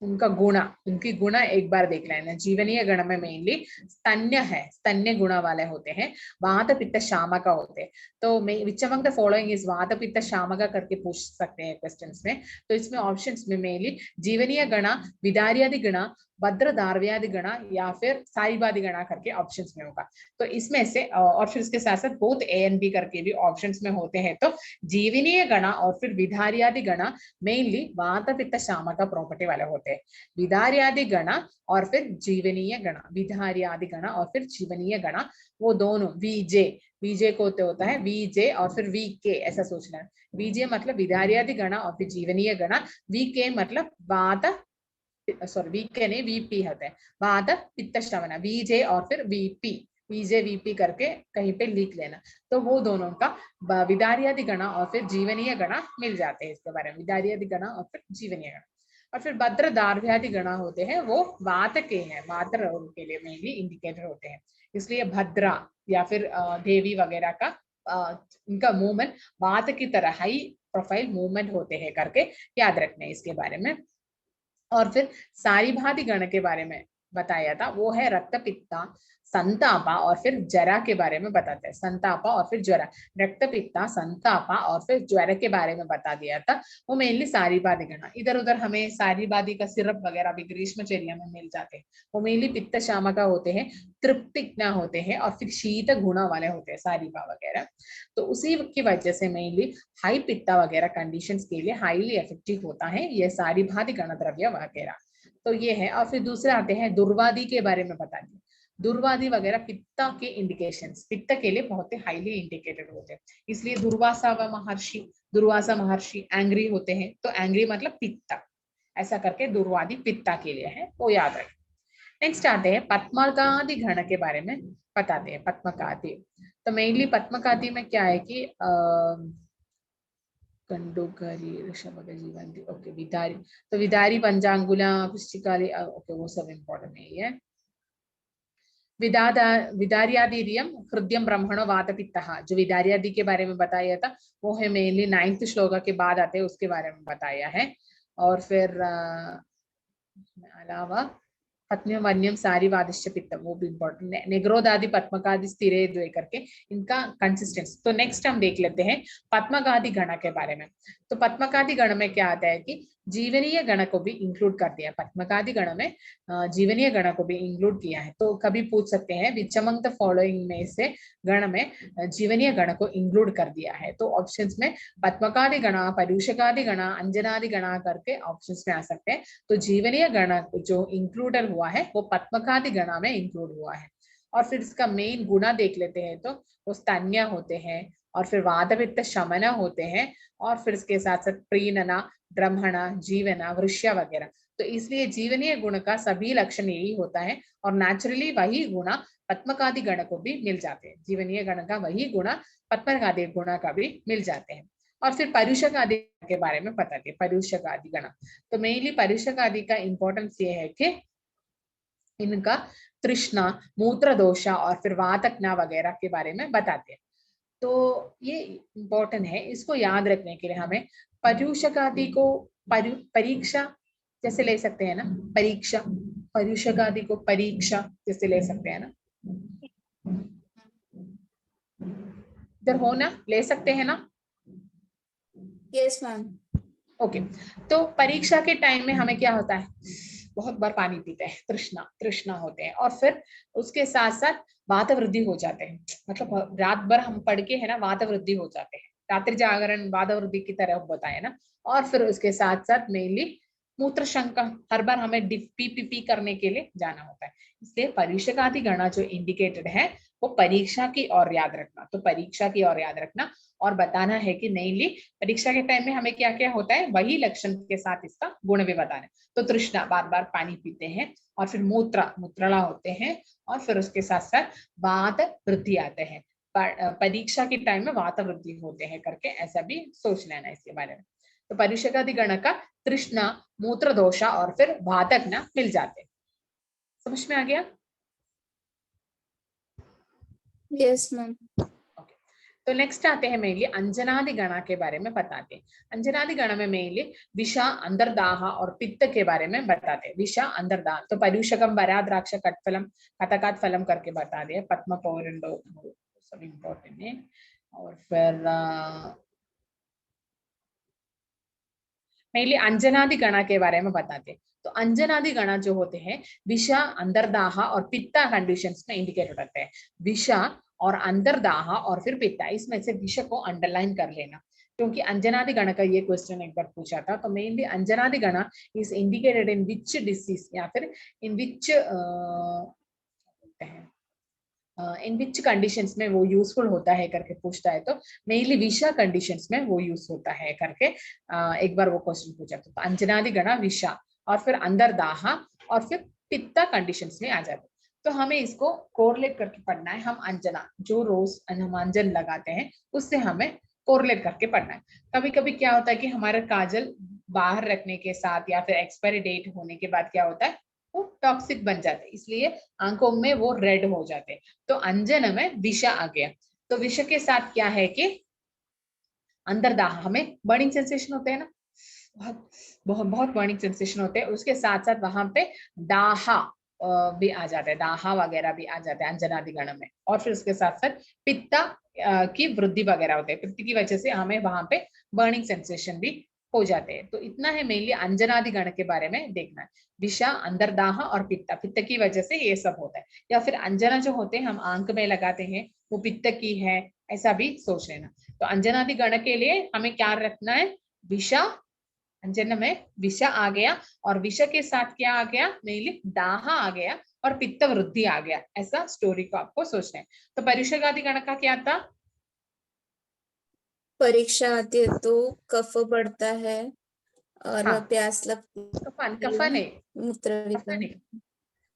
उनका गुणा, उनकी गुणा एक बार देख लेना। जीवनीय गण में मेनली स्तन्य है, स्तन्य गुणा वाले होते हैं, वात पित्त शामक होते हैं। तो which among the following is वात पित्त शामक करके पूछ सकते हैं क्वेश्चंस में। तो इसमें ऑप्शंस में मेनली जीवनीय गणा, विदार्यादि गणा, भद्र दार्व्यादि गणा या फिर सारीवादी गणा करके ऑप्शंस में होगा। तो इसमें से और फिर इसके साथ साथ बोथ ए एंड बी करके भी ऑप्शंस में होते हैं। तो जीवनीय गणा और फिर विधार्यादि गणा मेनली वात पित्त शामक प्रॉपर्टी वाले होते हैं। विधार्यादि गणा और फिर जीवनीय गणा, विधार्यादि गणा और फिर जीवनीय गणा, वो दोनों वीजे, वीजे को तो होता है वीजे और फिर वी के ऐसा सोचना है। वीजे मतलब विधार्यादि गणा और फिर जीवनीय गणा, वी के मतलब वात सॉरी वीके नहीं वीपी होते हैं, वात पित्त श्रवण, वीजे और फिर वीपी, वीजे वीपी करके कहीं पे लिख लेना। तो वो दोनों का विदार्यादि गण और फिर जीवनीय गण मिल जाते हैं इसके बारे में, विदार्यादि गण और फिर जीवनीय गण। और फिर भद्र दार्ढ्यादि गण होते हैं, वो वात के हैं, वात रोग के लिए मेनली इंडिकेटर होते हैं, इसलिए भद्रा या फिर देवी वगैरह का इनका मूवमेंट वात की तरह हाई प्रोफाइल मूवमेंट होते हैं करके याद रखना है इसके बारे में। और फिर सारीभादि गण के बारे में बताया था, वो है रक्त पित्ता, संतापा और फिर जरा के बारे में बताते हैं, संतापा और फिर ज्वरा, रक्त पित्ता, संतापा और फिर ज्वर के बारे में बता दिया था, वो मेनली सारीभादि गण। इधर उधर हमें सारीभादि का सिरप वगैरह भी ग्रीष्मचर्या में मिल जाते हैं, वो मेनली पित्त शामक होते हैं, तृप्तिज्ञ होते हैं और फिर शीत गुण वाले होते हैं सारीभा वगैरह। तो उसी की वजह से मेनली हाई पित्ता वगैरह कंडीशंस के लिए हाईली इफेक्टिव होता है ये सारीभादि गण द्रव्य वगैरह। तो ये है। और फिर दूसरे आते हैं दुर्वादी के बारे में बता दिए, दुर्वादी वगैरह पित्ता के इंडिकेशंस, पित्त के लिए बहुत ही हाईली इंडिकेटेड होते हैं, इसलिए दुर्वासा महर्षि एंग्री होते हैं, तो एंग्री मतलब पित्ता, ऐसा करके दुर्वादी पित्ता के लिए है, वो याद रखें। नेक्स्ट आते हैं पद्मकादि गण के बारे में बताते हैं। पद्मकादि तो मेनली पद्मकादि में क्या है कि कंडोकारी ऋषभ जीवंती, ओके विदारी, तो विदारी पंचांगुला पुष्टिकाली, ओके वो सब इम्पोर्टेंट नहीं है। विदार्यादिरियम हृदयम ब्रह्मणो वातपित्तः, जो विदार्यादि के बारे में बताया था वो है मेनली 9th श्लोक के बाद आते हैं, उसके बारे में बताया है। और फिर अलावा पत्नियों वन्यम सारीवादिश्च पित्तम, वो भी इम्पोर्टेंट, निग्रोधादि पद्मकादि स्थिरे द्वे करके इनका कंसिस्टेंस। तो नेक्स्ट हम देख लेते हैं पद्मकादि गण के बारे में। तो पद्मकादि गण में क्या आता है कि जीवनीय गण को भी इंक्लूड कर दिया, पद्मकादि गण में जीवनीय गण को भी इंक्लूड किया है। तो कभी पूछ सकते हैं विच अमंग द फॉलोइंग में से गण में जीवनीय गण को इंक्लूड कर दिया है, तो ऑप्शंस में पद्मकादि गण, परूषकादि गण, अंजनादि गण करके ऑप्शंस में आ सकते हैं। तो जीवनीय गण जो इंक्लूडेड हुआ है वो पद्मकादि गण में इंक्लूड हुआ है। और फिर इसका मेन गुना देख लेते हैं, तो वो स्तन्य होते हैं और फिर वातपित्त शमन होते हैं और फिर इसके साथ साथ प्रीणना, ब्रह्मणा, जीवना, वृष्य वगैरह। तो इसलिए जीवनीय गुण का सभी लक्षण यही होता है और नेचुरली वही गुण पद्मकादि गण को भी मिल जाते हैं, जीवनीय गण का वही गुण पद्मकादि गुण का भी मिल जाते हैं। और फिर परुषक आदि के बारे में बताते हैं, परुषक आदि गण। तो मेनली परुषक आदि का इंपॉर्टेंस ये है कि इनका तृष्णा, मूत्र दोषा और फिर वातज्ञा वगैरह के बारे में बताते हैं। तो ये इंपॉर्टेंट है, इसको याद रखने के लिए हमें परुषक आदि को परीक्षा जैसे ले सकते हैं ना, परीक्षा, परुषक आदि को परीक्षा जैसे ले सकते हैं ना, इधर हो ना, ले सकते हैं ना? Yes ma'am. ओके, तो परीक्षा के टाइम में हमें क्या होता है, बहुत बार पानी पीते हैं, तृष्णा होते हैं और फिर उसके साथ साथ वात वृद्धि हो जाते हैं, मतलब रात भर हम पढ़ के है ना वात वृद्धि हो जाते हैं, रात्रि जागरण वात वृद्धि की तरह बताया ना। और फिर उसके साथ साथ मेनली मूत्र शंका, हर बार हमें पी करने के लिए जाना होता है, इसलिए परीक्षकादि गणना जो इंडिकेटेड है वो परीक्षा की ओर याद रखना। तो परीक्षा की ओर याद रखना और बताना है कि नहीं परीक्षा के टाइम में हमें क्या क्या होता है, वही लक्षण के साथ इसका गुण भी बताना है। तो तृष्णा, बार बार पानी पीते हैं और फिर मूत्रला होते हैं और फिर उसके साथ साथ वात वृद्धि आते हैं, परीक्षा के टाइम में वात वृद्धि होते हैं करके ऐसा भी सोच लेना इसके बारे में। तो परीक्षकादि गण का तृष्णा, मूत्र दोषा और फिर वातज्ञा मिल जाते हैं। समझ में आ गया? Yes ma'am. तो नेक्स्ट आते हैं मेनली अंजनादि गण के बारे में बताते हैं। अंजनादि गण में मेनली विषा, अंतर्दाह और पित्त के बारे में बताते हैं। विषा, अंतर्दाह, तो परूषकम, वराद्राक्ष, कटफलम, कटकात फलम करके बता दिया, पद्म पौरंडो सब इम्पोर्टेंट है। और फिर मेनली अंजनादि गण के बारे में बताते हैं। तो अंजनादि गण जो होते हैं विषा, अंतर्दाह और पित्ता कंडीशंस में इंडिकेट करते हैं। विषा और अंतर्दाह और फिर पित्ता, इसमें से विष को अंडरलाइन कर लेना, क्योंकि अंजनादि गण का ये क्वेश्चन एक बार पूछा था। तो मेनली अंजनादि गण is indicated in which disease या फिर इन विच कंडीशंस में वो यूजफुल होता है करके पूछता है। तो मेनली विषा कंडीशंस में वो यूज होता है करके एक बार वो क्वेश्चन पूछा था। तो अंजनादि गण विषा और फिर अंदर दाहा और फिर पित्ता कंडीशंस में आ जाते। तो हमें इसको कोरिलेट करके पढ़ना है। हम अंजना जो रोज हम अंजन लगाते हैं उससे हमें कोरिलेट करके पढ़ना है। कभी कभी क्या होता है कि हमारा काजल बाहर रखने के साथ या फिर एक्सपायरी डेट होने के बाद क्या होता है वो टॉक्सिक बन जाते हैं, इसलिए आंखों में वो रेड हो जाते हैं। तो अंजन में विषा आ गया। तो विष के साथ क्या है कि अंदर दाह, हमें बर्निंग सेंसेशन होते हैं ना, बहुत बहुत बहुत बर्निंग सेंसेशन होते हैं। उसके साथ साथ वहां पे दाहा भी आ जाता है, दाहा वगैरह भी आ जाते हैं अंजनादि गण में। और फिर उसके साथ साथ पित्ता की वृद्धि वगैरह होते हैं, पित्त की वजह से हमें वहां पे बर्निंग सेंसेशन भी हो जाते हैं। तो इतना है मेनली अंजनादि गण के बारे में देखना है। विषा, अंतर्दाह और पित्त, पित्त की वजह से ये सब होता है। या फिर अंजना जो होते हैं हम आंख में लगाते हैं वो पित्त की है, ऐसा भी सोच लेना। तो अंजनादि गण के लिए हमें क्या रखना है, विषा, अंजन में विषा आ गया और विष के साथ क्या आ गया, मेनली दाह आ गया और पित्त वृद्धि आ गया, ऐसा स्टोरी को आपको सोचना है। तो परीक्षागादि गण का क्या था, परीक्षा आती है तो कफ बढ़ता है और हाँ प्यास लगती कफन, है, कफन है, मूत्र कफन विकार, नहीं,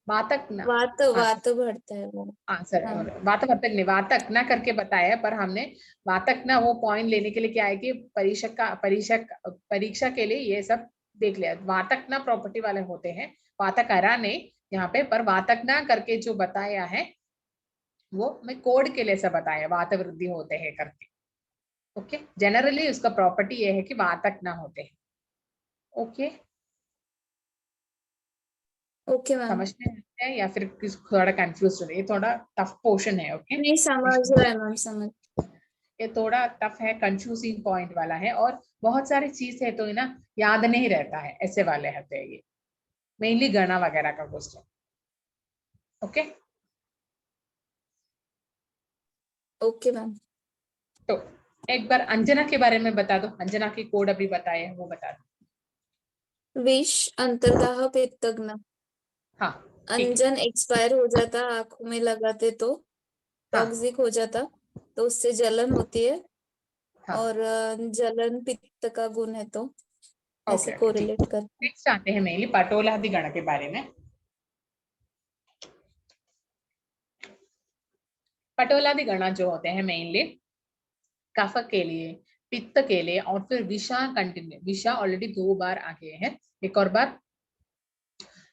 वातक ना, वात हाँ वात बढ़ता है वो। हाँ सर, हाँ वातक नहीं, वातक ना करके बताया है, पर हमने वातक ना वो पॉइंट लेने के लिए क्या है कि परीक्षा के लिए ये सब देख लिया। वातक ना प्रॉपर्टी वाले होते हैं, वातक हरा नहीं यहाँ पे, पर वातक ना करके जो बताया है वो मैं कोड के लिए सब बताया, वात वृद्धि होते हैं करके। ओके, जनरली उसका प्रॉपर्टी ये है कि वातक ना होते हैं। Okay, okay ma'am. समझ में आता है या फिर थोड़ा कंफ्यूज हो रही है, थोड़ा टफ पोर्शन है। ओके, नहीं समझ रहा है मैम, समझ। ये थोड़ा टफ है, कंफ्यूजिंग पॉइंट वाला है और बहुत सारी चीज है तो ना याद नहीं रहता है, ऐसे वाले होते हैं ये, मेनली गणा वगैरह का क्वेश्चन। Okay, okay ma'am. तो एक बार अंजना के बारे में बता दो, अंजना की कोड अभी बताए हैं वो बता दो। विष, अंतर्दाह, पित्तग्न। हाँ ठीक है, अंजन एक्सपायर हो जाता आंखों में लगाते तो, हाँ टॉक्सिक हो जाता तो उससे जलन होती है, हाँ और जलन पित्त का गुण है तो ओके ऐसे ओके ठीक। कोरिलेट करते हैं। नेक्स्ट आते हैं मेनली पटोलादि गण के बारे में। पटोलादि गण जो होते हैं मेनली कफ के लिए, पित्त के लिए और फिर विषा कंटिन्यू, विषा ऑलरेडी 2 बार आ गए हैं, एक और बार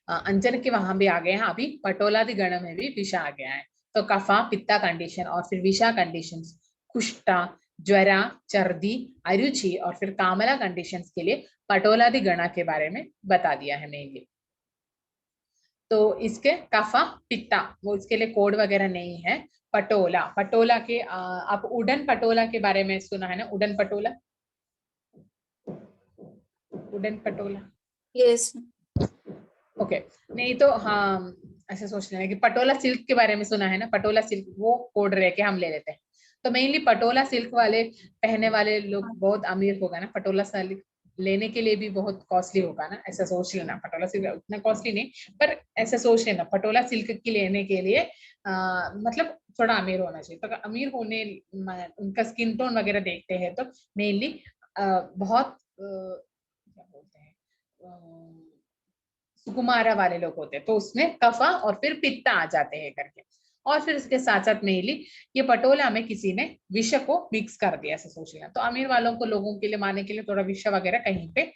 अंजन के वहां भी आ गए हैं, अभी पटोलादि गण में भी विषा आ गया है। तो कफा पित्ता कंडीशन और फिर विषा कंडीशन, कुष्ठा, ज्वरा, चर्दी, अरुचि और फिर कामला कंडीशंस के लिए पटोलादि गण के बारे में बता दिया है मेनली। तो इसके कफा पित्ता वो इसके लिए कोड वगैरह नहीं है। पटोला, पटोला के आप उडन पटोला के बारे में सुना है ना, उडन पटोला, उडन पटोला। यस। ओके, नहीं तो हाँ ऐसे सोच लेना कि पटोला सिल्क के बारे में सुना है ना, पटोला सिल्क वो कोड रह के हम ले लेते हैं। तो मेनली पटोला सिल्क वाले पहनने वाले लोग बहुत अमीर होगा ना, पटोला सिल्क लेने के लिए भी बहुत कॉस्टली होगा ना, ऐसा सोच लेना। पटोला सिल्क उतना कॉस्टली नहीं, पर ऐसा सोच लेना पटोला सिल्क की लेने के लिए मतलब थोड़ा अमीर होना चाहिए। तो अमीर होने उनका स्किन टोन वगैरह देखते हैं तो मेनली बहुत क्या बोलते हैं सुकुमारा वाले लोग होते हैं, तो उसमें कफा और फिर पित्ता आ जाते हैं करके। और फिर इसके साथ साथ मेनली ये पटोला में किसी ने विष को मिक्स कर दिया, ऐसा सोच लिया। तो अमीर वालों को लोगों के लिए मारने के लिए थोड़ा विष वगैरह कहीं पे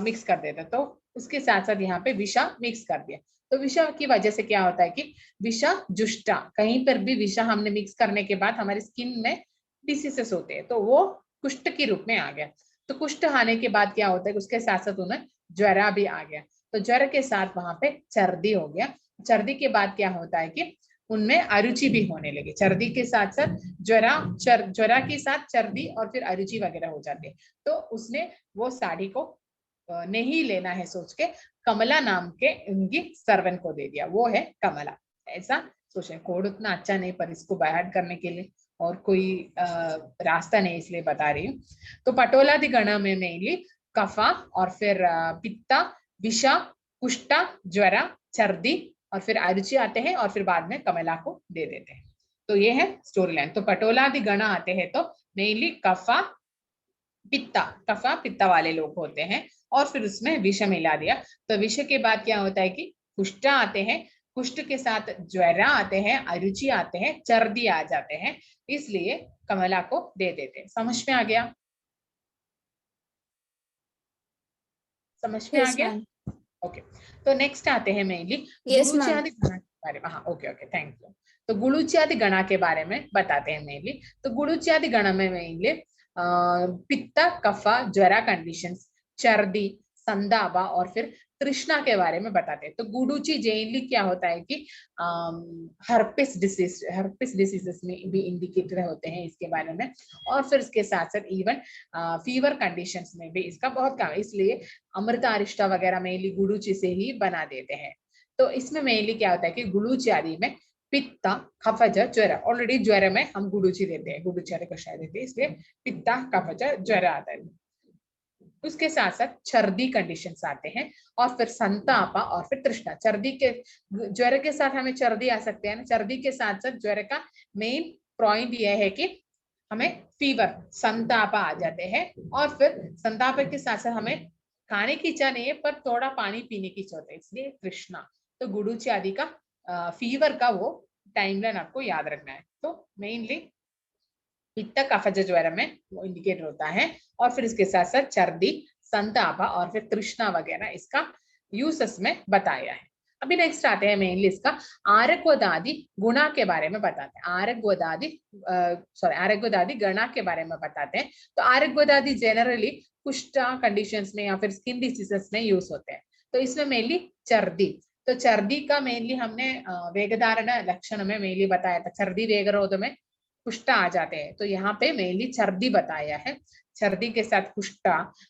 मिक्स कर देता, तो उसके साथ साथ यहाँ पे विषा मिक्स कर दिया। तो विषा की वजह से क्या होता है कि विषा जुष्टा, कहीं पर भी विषा हमने मिक्स करने के बाद हमारी स्किन में डिसीजेस होते हैं, तो वो कुष्ठ के रूप में आ गया। तो कुष्ठ आने के बाद क्या होता है, उसके साथ साथ उन्हें ज्वरा भी आ गया। तो ज्वर के साथ वहां पे सर्दी हो गया। सर्दी के बाद क्या होता है कि उनमें अरुचि भी होने लगी, सर्दी के साथ साथ ज्वरा के साथ सर्दी और फिर अरुचि वगैरह हो जाती है। तो उसने वो साड़ी को नहीं लेना है सोच के कमला नाम के उनकी सर्वेंट को दे दिया, वो है कमला। ऐसा सोचे, कोड उतना अच्छा नहीं पर इसको बाहर करने के लिए और कोई रास्ता नहीं, इसलिए बता रही हूँ। तो पटोलादि गण में मेनली कफा और फिर पित्ता, विषा, कुष्ठा, ज्वरा, सर्दी और फिर अरुचि आते हैं और फिर बाद में कमला को दे देते हैं। तो ये है स्टोरी लाइन। तो पटोलादि गण आते हैं तो मेनली कफा, पित्ता, कफा पित्ता वाले लोग होते हैं, और फिर उसमें विष मिला दिया, तो विष के बाद क्या होता है कि कुष्ठ आते हैं, कुष्ठ के साथ ज्वर आते हैं, अरुचि आते हैं, चर्दी आ जाते हैं, इसलिए कमला को दे देते हैं। समझ में आ गया? समझ में आ यस गया? मैम। ओके, तो नेक्स्ट आते हैं मेनली यस मैम। गुरुचादि गणा के बारे में। हाँ, ओके ओके, थैंक यू। तो गुरुचादि गणा के बारे में बताते हैं मेनली। तो गुरुचादि गणा में मेनली पित्त, कफा, ज्वरा कंडीशंस, चर्दी, संदाबा और फिर तृष्णा के बारे में बताते हैं। तो गुडुची जेनली क्या होता है कि हर्पिस डिसीजेस में भी इंडिकेटर होते हैं इसके बारे में, और फिर इसके साथ साथ इवन फीवर कंडीशंस में भी इसका बहुत काम है, इसलिए अमृतारिष्टा वगैरह मेनली गुडुची से ही बना देते हैं। तो इसमें मेनली क्या होता है कि गुडुची आदि में पित्ता, कफज, ज्वर, ऑलरेडी ज्वर में हम गुडुची देते हैं, गुडुची आदि कषाय देते हैं, इसलिए पित्ता, कफज, ज्वर आता है। उसके साथ साथ सर्दी कंडीशंस आते हैं, और फिर संतापा और फिर तृष्णा। सर्दी के ज्वर के साथ हमें सर्दी आ सकते हैं ना, सर्दी के साथ साथ ज्वर का मेन पॉइंट यह है कि हमें फीवर, संतापा आ जाते हैं, और फिर संताप के साथ साथ हमें खाने की इच्छा नहीं है पर थोड़ा पानी पीने की इच्छा होती है, इसलिए तृष्णा। तो गुडुची आदि का फीवर का वो टाइमलाइन आपको याद रखना है। तो मेनली पित्त, कफज, ज्वर में वो इंडिकेटर होता है, और फिर इसके साथ साथ सर्दी, संतापा और फिर तृष्णा वगैरह इसका यूसेस में बताया है। अभी नेक्स्ट आते हैं मेनली इसका आरग्वदादि गुणा के बारे में बताते हैं। आरग्वदादि गणा के बारे में बताते हैं। तो आरग्वदादि जनरली कुष्ठ कंडीशंस में या फिर स्किन डिसीजेस में यूज होते हैं। तो इसमें मेनली चर्दी, तो चर्दी का मेनली हमने वेगधारण लक्षण में मेनली बताया था, चर्दी वेगरोध में कुष्ठ आ जाते हैं, तो यहाँ पे मेनली सर्दी बताया है। सर्दी के साथ कुष्ठ,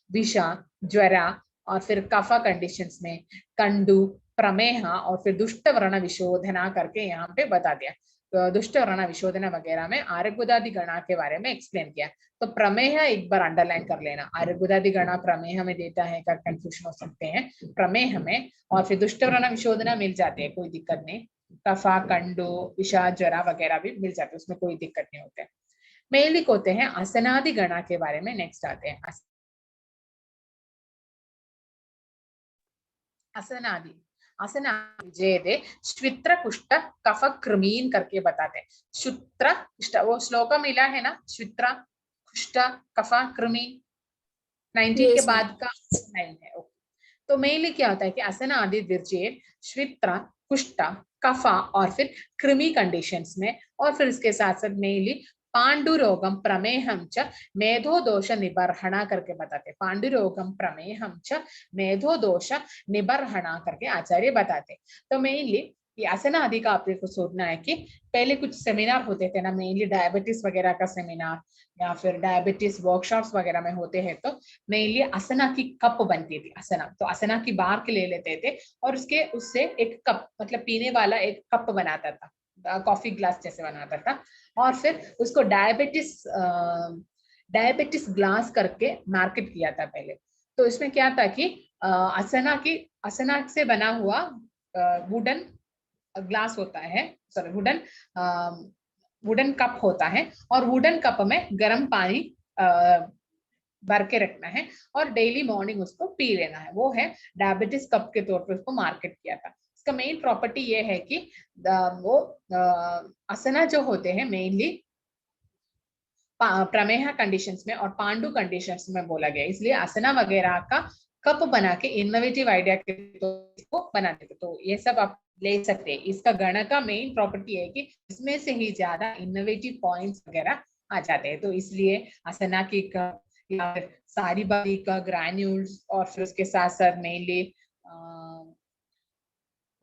विषा, ज्वरा और फिर कफा कंडीशंस में कंडु, प्रमेह और फिर दुष्ट वर्ण विशोधना करके यहाँ पे बता दिया। तो दुष्ट वर्ण विशोधना वगैरह में आर्यगुदादि गणा के बारे में एक्सप्लेन किया। तो प्रमेह एक बार अंडरलाइन कर लेना, आर्यगुदादि गणा प्रमेह में देता है का कंफ्यूजन हो सकते हैं प्रमेह में, और फिर दुष्ट वर्ण विशोधना मिल जाते हैं, कोई दिक्कत नहीं। कफा, कंडो, विषा, ज्वरा वगैरह भी मिल जाते हैं, उसमें कोई दिक्कत नहीं होते। मेनली होते हैं आसनादि गणा के बारे में नेक्स्ट आते हैं। आसनादि, आसनादि जेदे श्वित्र कुष्ठ कफ कृमीन करके बताते हैं। श्वित्र कुष्ठ, वो श्लोक मिला है ना, श्वित्र कुष्ठ कफ कृमी 19 के यस मैम। बाद का लाइन है। तो मेनली क्या होता है कि आसनादि विरजे श्वित्र, कुष्ठ, कफा और फिर कृमि कंडीशंस में, और फिर इसके साथ साथ मेनली पांडुरोगम प्रमेहम च मेधो दोष निबर्हणा करके बताते। पांडुरोगम प्रमेहम च मेधो दोष निबर्हणा करके आचार्य बताते। तो मेनली ये आसनादि का आपको सोचना है कि पहले कुछ सेमिनार होते थे ना, मेनली डायबिटीज वगैरह का सेमिनार या फिर डायबिटीज वर्कशॉप्स वगैरह में होते हैं, तो मेनली असना की कप बनती थी। असना, तो असना की बार्क ले लेते थे और उससे एक कप मतलब पीने वाला एक कप बनाता था, कॉफी ग्लास जैसे बनाता था, और फिर उसको डायबिटीज ग्लास करके मार्केट किया था पहले। तो इसमें क्या था कि असना से बना हुआ वुडन ग्लास होता है, सॉरी वुडन कप होता है, और वुडन कप में गर्म पानी भर के रखना है और डेली मॉर्निंग उसको पी लेना है। वो है डायबिटीज कप के तौर पे उसको मार्केट किया था। इसका मेन प्रॉपर्टी ये है कि वो असना जो होते हैं मेनली प्रमेह कंडीशंस में और पांडु कंडीशंस में बोला गया, इसलिए असना वगैरह का कप बना के इनोवेटिव आइडिया के को बना देते। तो ये सब आप ले सकते हैं। इसका गण का मेन प्रॉपर्टी है कि इसमें से ही ज्यादा इनोवेटिव पॉइंट्स वगैरह आ जाते हैं, तो इसलिए असना की कप या फिर सारी बारी का ग्रैन्यूल्स, और फिर उसके साथ साथ मेनली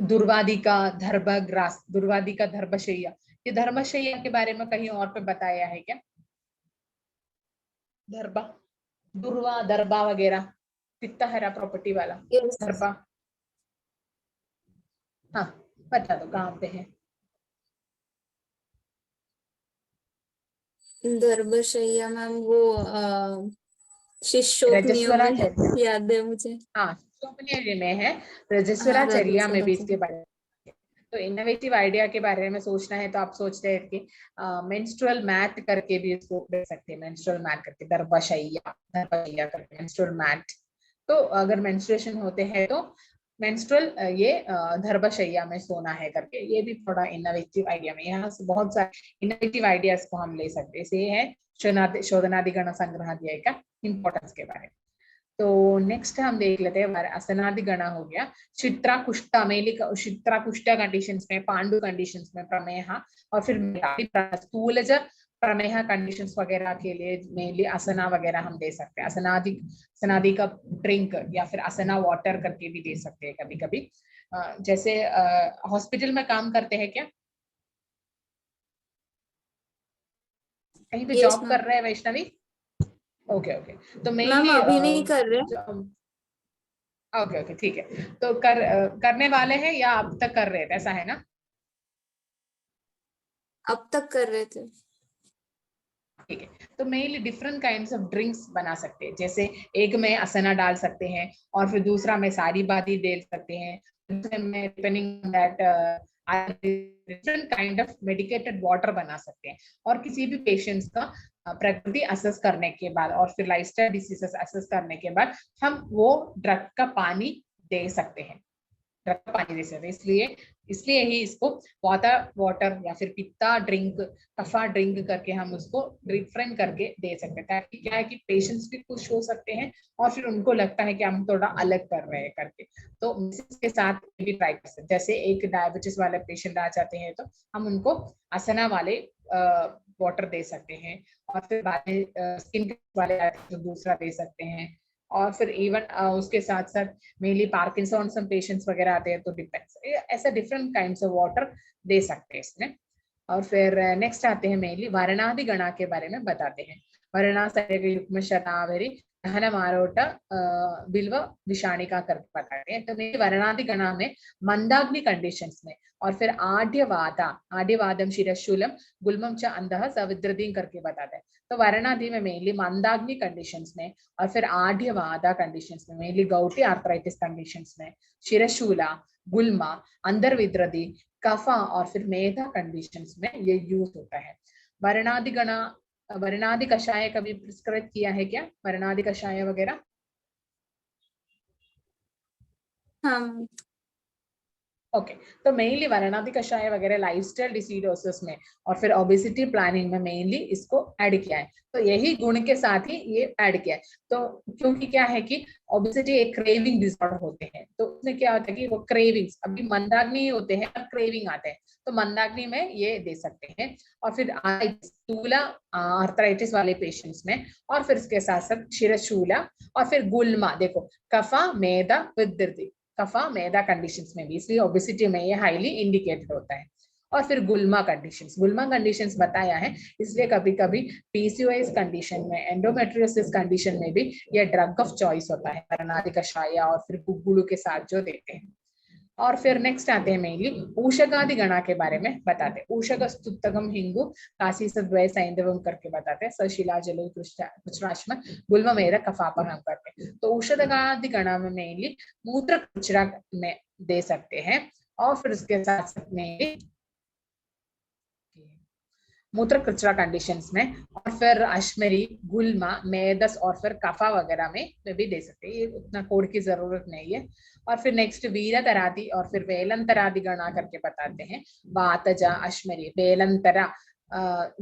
दुर्वादी का धर्भग्रास, दुर्वादी का धर्मशैया, ये धर्मशैया के बारे में कहीं और पे बताया है क्या? धरबा, दुर्वा, दरबा वगैरह, पित्ता हरा प्रॉपर्टी वाला यस। धरबा, हाँ बता दो कहाँ पे है। दरबशैया मैम, वो शिष्योपनियम में रजस्वलाचर्या, याद है मुझे। हाँ शिष्योपनिषद में है, हाँ, रजस्वलाचर्या में भी रजस्वला। इसके बारे में। तो इनोवेटिव आइडिया के बारे में सोचना है तो आप सोचते हैं कि मेंस्ट्रुअल मैट करके भी इसको दे सकते हैं, मेंस्ट्रुअल मैट करके, दरबशैया करके मेंस्ट्रुअल मैट। तो अगर मेंस्ट्रुएशन होते हैं तो मेंस्ट्रुअल ये धर्मशैया में सोना है करके, ये भी थोड़ा इनोवेटिव आइडिया में, यहाँ से बहुत सारे इनोवेटिव आइडियाज को हम ले सकते हैं। इसे है शोधनादिगण संग्रह अध्याय का इंपॉर्टेंस के बारे में। तो नेक्स्ट हम देख लेते हैं असनादि गणा हो गया, चित्रा कुष्ठा मेनली, चित्रा कुष्ठा कंडीशंस में, पांडु कंडीशंस में प्रमेह, और फिर स्थूलज प्रमेह कंडीशंस वगैरह के लिए मेनली असना वगैरह हम दे सकते हैं। असनादि का ड्रिंक या फिर असना वाटर करके भी दे सकते हैं कभी कभी। जैसे हॉस्पिटल में काम करते हैं क्या, कहीं पे यस जॉब मैम। कर रहे हैं वैष्णवी? ओके ओके, तो मैम मेनली अभी नहीं कर रहे, ओके ओके ठीक है। तो करने वाले हैं या अब तक कर रहे थे, ऐसा है ना? अब तक कर रहे थे। ठीक है, तो mainly different kinds of drinks बना सकते हैं। जैसे एक में असना डाल सकते हैं, और फिर दूसरा में सारी बाती दे सकते हैं, दूसरे में depending that different kind of medicated water बना सकते हैं। और किसी भी पेशेंट्स का प्रकृति असेस करने के बाद और फिर लाइफस्टाइल डिसीजेस असेस करने के बाद हम वो ड्रग का पानी दे सकते हैं, ड्रग का पानी दे सकते हैं। इसलिए ही इसको वाटर या फिर पित्ता ड्रिंक, कफा ड्रिंक करके हम उसको डिफरेंट करके दे सकते हैं, ताकि क्या है कि पेशेंट्स भी खुश हो सकते हैं और फिर उनको लगता है कि हम थोड़ा अलग कर रहे हैं करके। तो इसके साथ भी ट्राई कर सकते हैं। जैसे एक डायबिटीज वाले पेशेंट आ जाते हैं तो हम उनको असना वाले वाटर दे सकते हैं, और फिर बाद में स्किन वाले तो दूसरा दे सकते हैं। और फिर इवन उसके साथ साथ मेनली पार्किंसंस पेशेंट्स वगैरह आते हैं तो डिपेंड्स, ऐसा डिफरेंट काइंड्स ऑफ वाटर दे सकते हैं इसमें। और फिर नेक्स्ट आते हैं मेनली वर्णादि गणा के बारे में बताते हैं। वर्णा युग्म शतावरी दहन मारोट बिल्व विषाणिका करके बताते हैं। तो मेनली वर्णादि गणा में मंदाग्नि कंडीशंस में, और फिर आड्यवादम शिरशूलम गुल्मम च अंधः सविद्रदीन करके बताते हैं। तो वर्णादि में मेनली मंदाग्नि कंडीशंस में, और फिर आड्यवादा कंडीशंस में, मेनली गौटी आर्थराइटिस कंडीशंस में, शिरशूला, गुल्मा, अंदर विद्रदी, कफा और फिर मेधा कंडीशंस में ये यूज होता है। वर्णादि गणा, वर्णादि कषाय कभी प्रिस्क्राइब किया है क्या, वर्णादि कषाय वगैरह? हाँ ओके, तो मेनली वर्णादि कषाय वगैरह लाइफस्टाइल डिसीडोसिस में और फिर ओबेसिटी प्लानिंग में मेनली इसको ऐड किया है। तो यही गुण के साथ ही ये ऐड किया है। तो क्योंकि क्या है कि ओबेसिटी एक क्रेविंग डिसऑर्डर होते हैं, तो उसमें क्या होता है कि वो क्रेविंग्स, अभी मंदाग्नि होते हैं और क्रेविंग आते हैं, तो मंदाग्नि में ये दे सकते हैं। और फिर स्थूला आर्थराइटिस वाले पेशेंट्स में, और फिर इसके साथ साथ शिरशूला, और फिर गुल्मा, देखो कफा मेदा विद्रदी, कफा मैदा कंडीशंस में भी, इसलिए ओबेसिटी में ये हाईली इंडिकेटेड होता है। और फिर गुल्मा कंडीशंस बताया है, इसलिए कभी कभी पीसीओएस कंडीशन में, एंडोमेट्रियोसिस कंडीशन में भी ये ड्रग ऑफ चॉइस होता है, वर्णादि कषाय और फिर गुग्गुलू के साथ जो देते हैं। और फिर नेक्स्ट आते हैं मेनली ऊषगादि गणा के बारे में बताते हैं। ऊषग स्तुतगम हिंगु काशी सद्वय सैंधवम करके बताते हैं, सशिला जलो कृष्णाश्म गुल्म मेरा कफापहम करके। तो ऊषगादि गणा में मेनली मूत्र कुचरा में दे सकते हैं, और फिर उसके साथ साथ में मूत्र कचरा कंडीशंस में, और फिर अश्मरी, गुल्मा, मेदस और फिर कफा वगैरह में भी दे सकते हैं, ये उतना कोड की जरूरत नहीं है। और फिर नेक्स्ट वीरतरादि और फिर वेलंतरादि गणा करके बताते हैं। वातजा अश्मरी वेलंतरा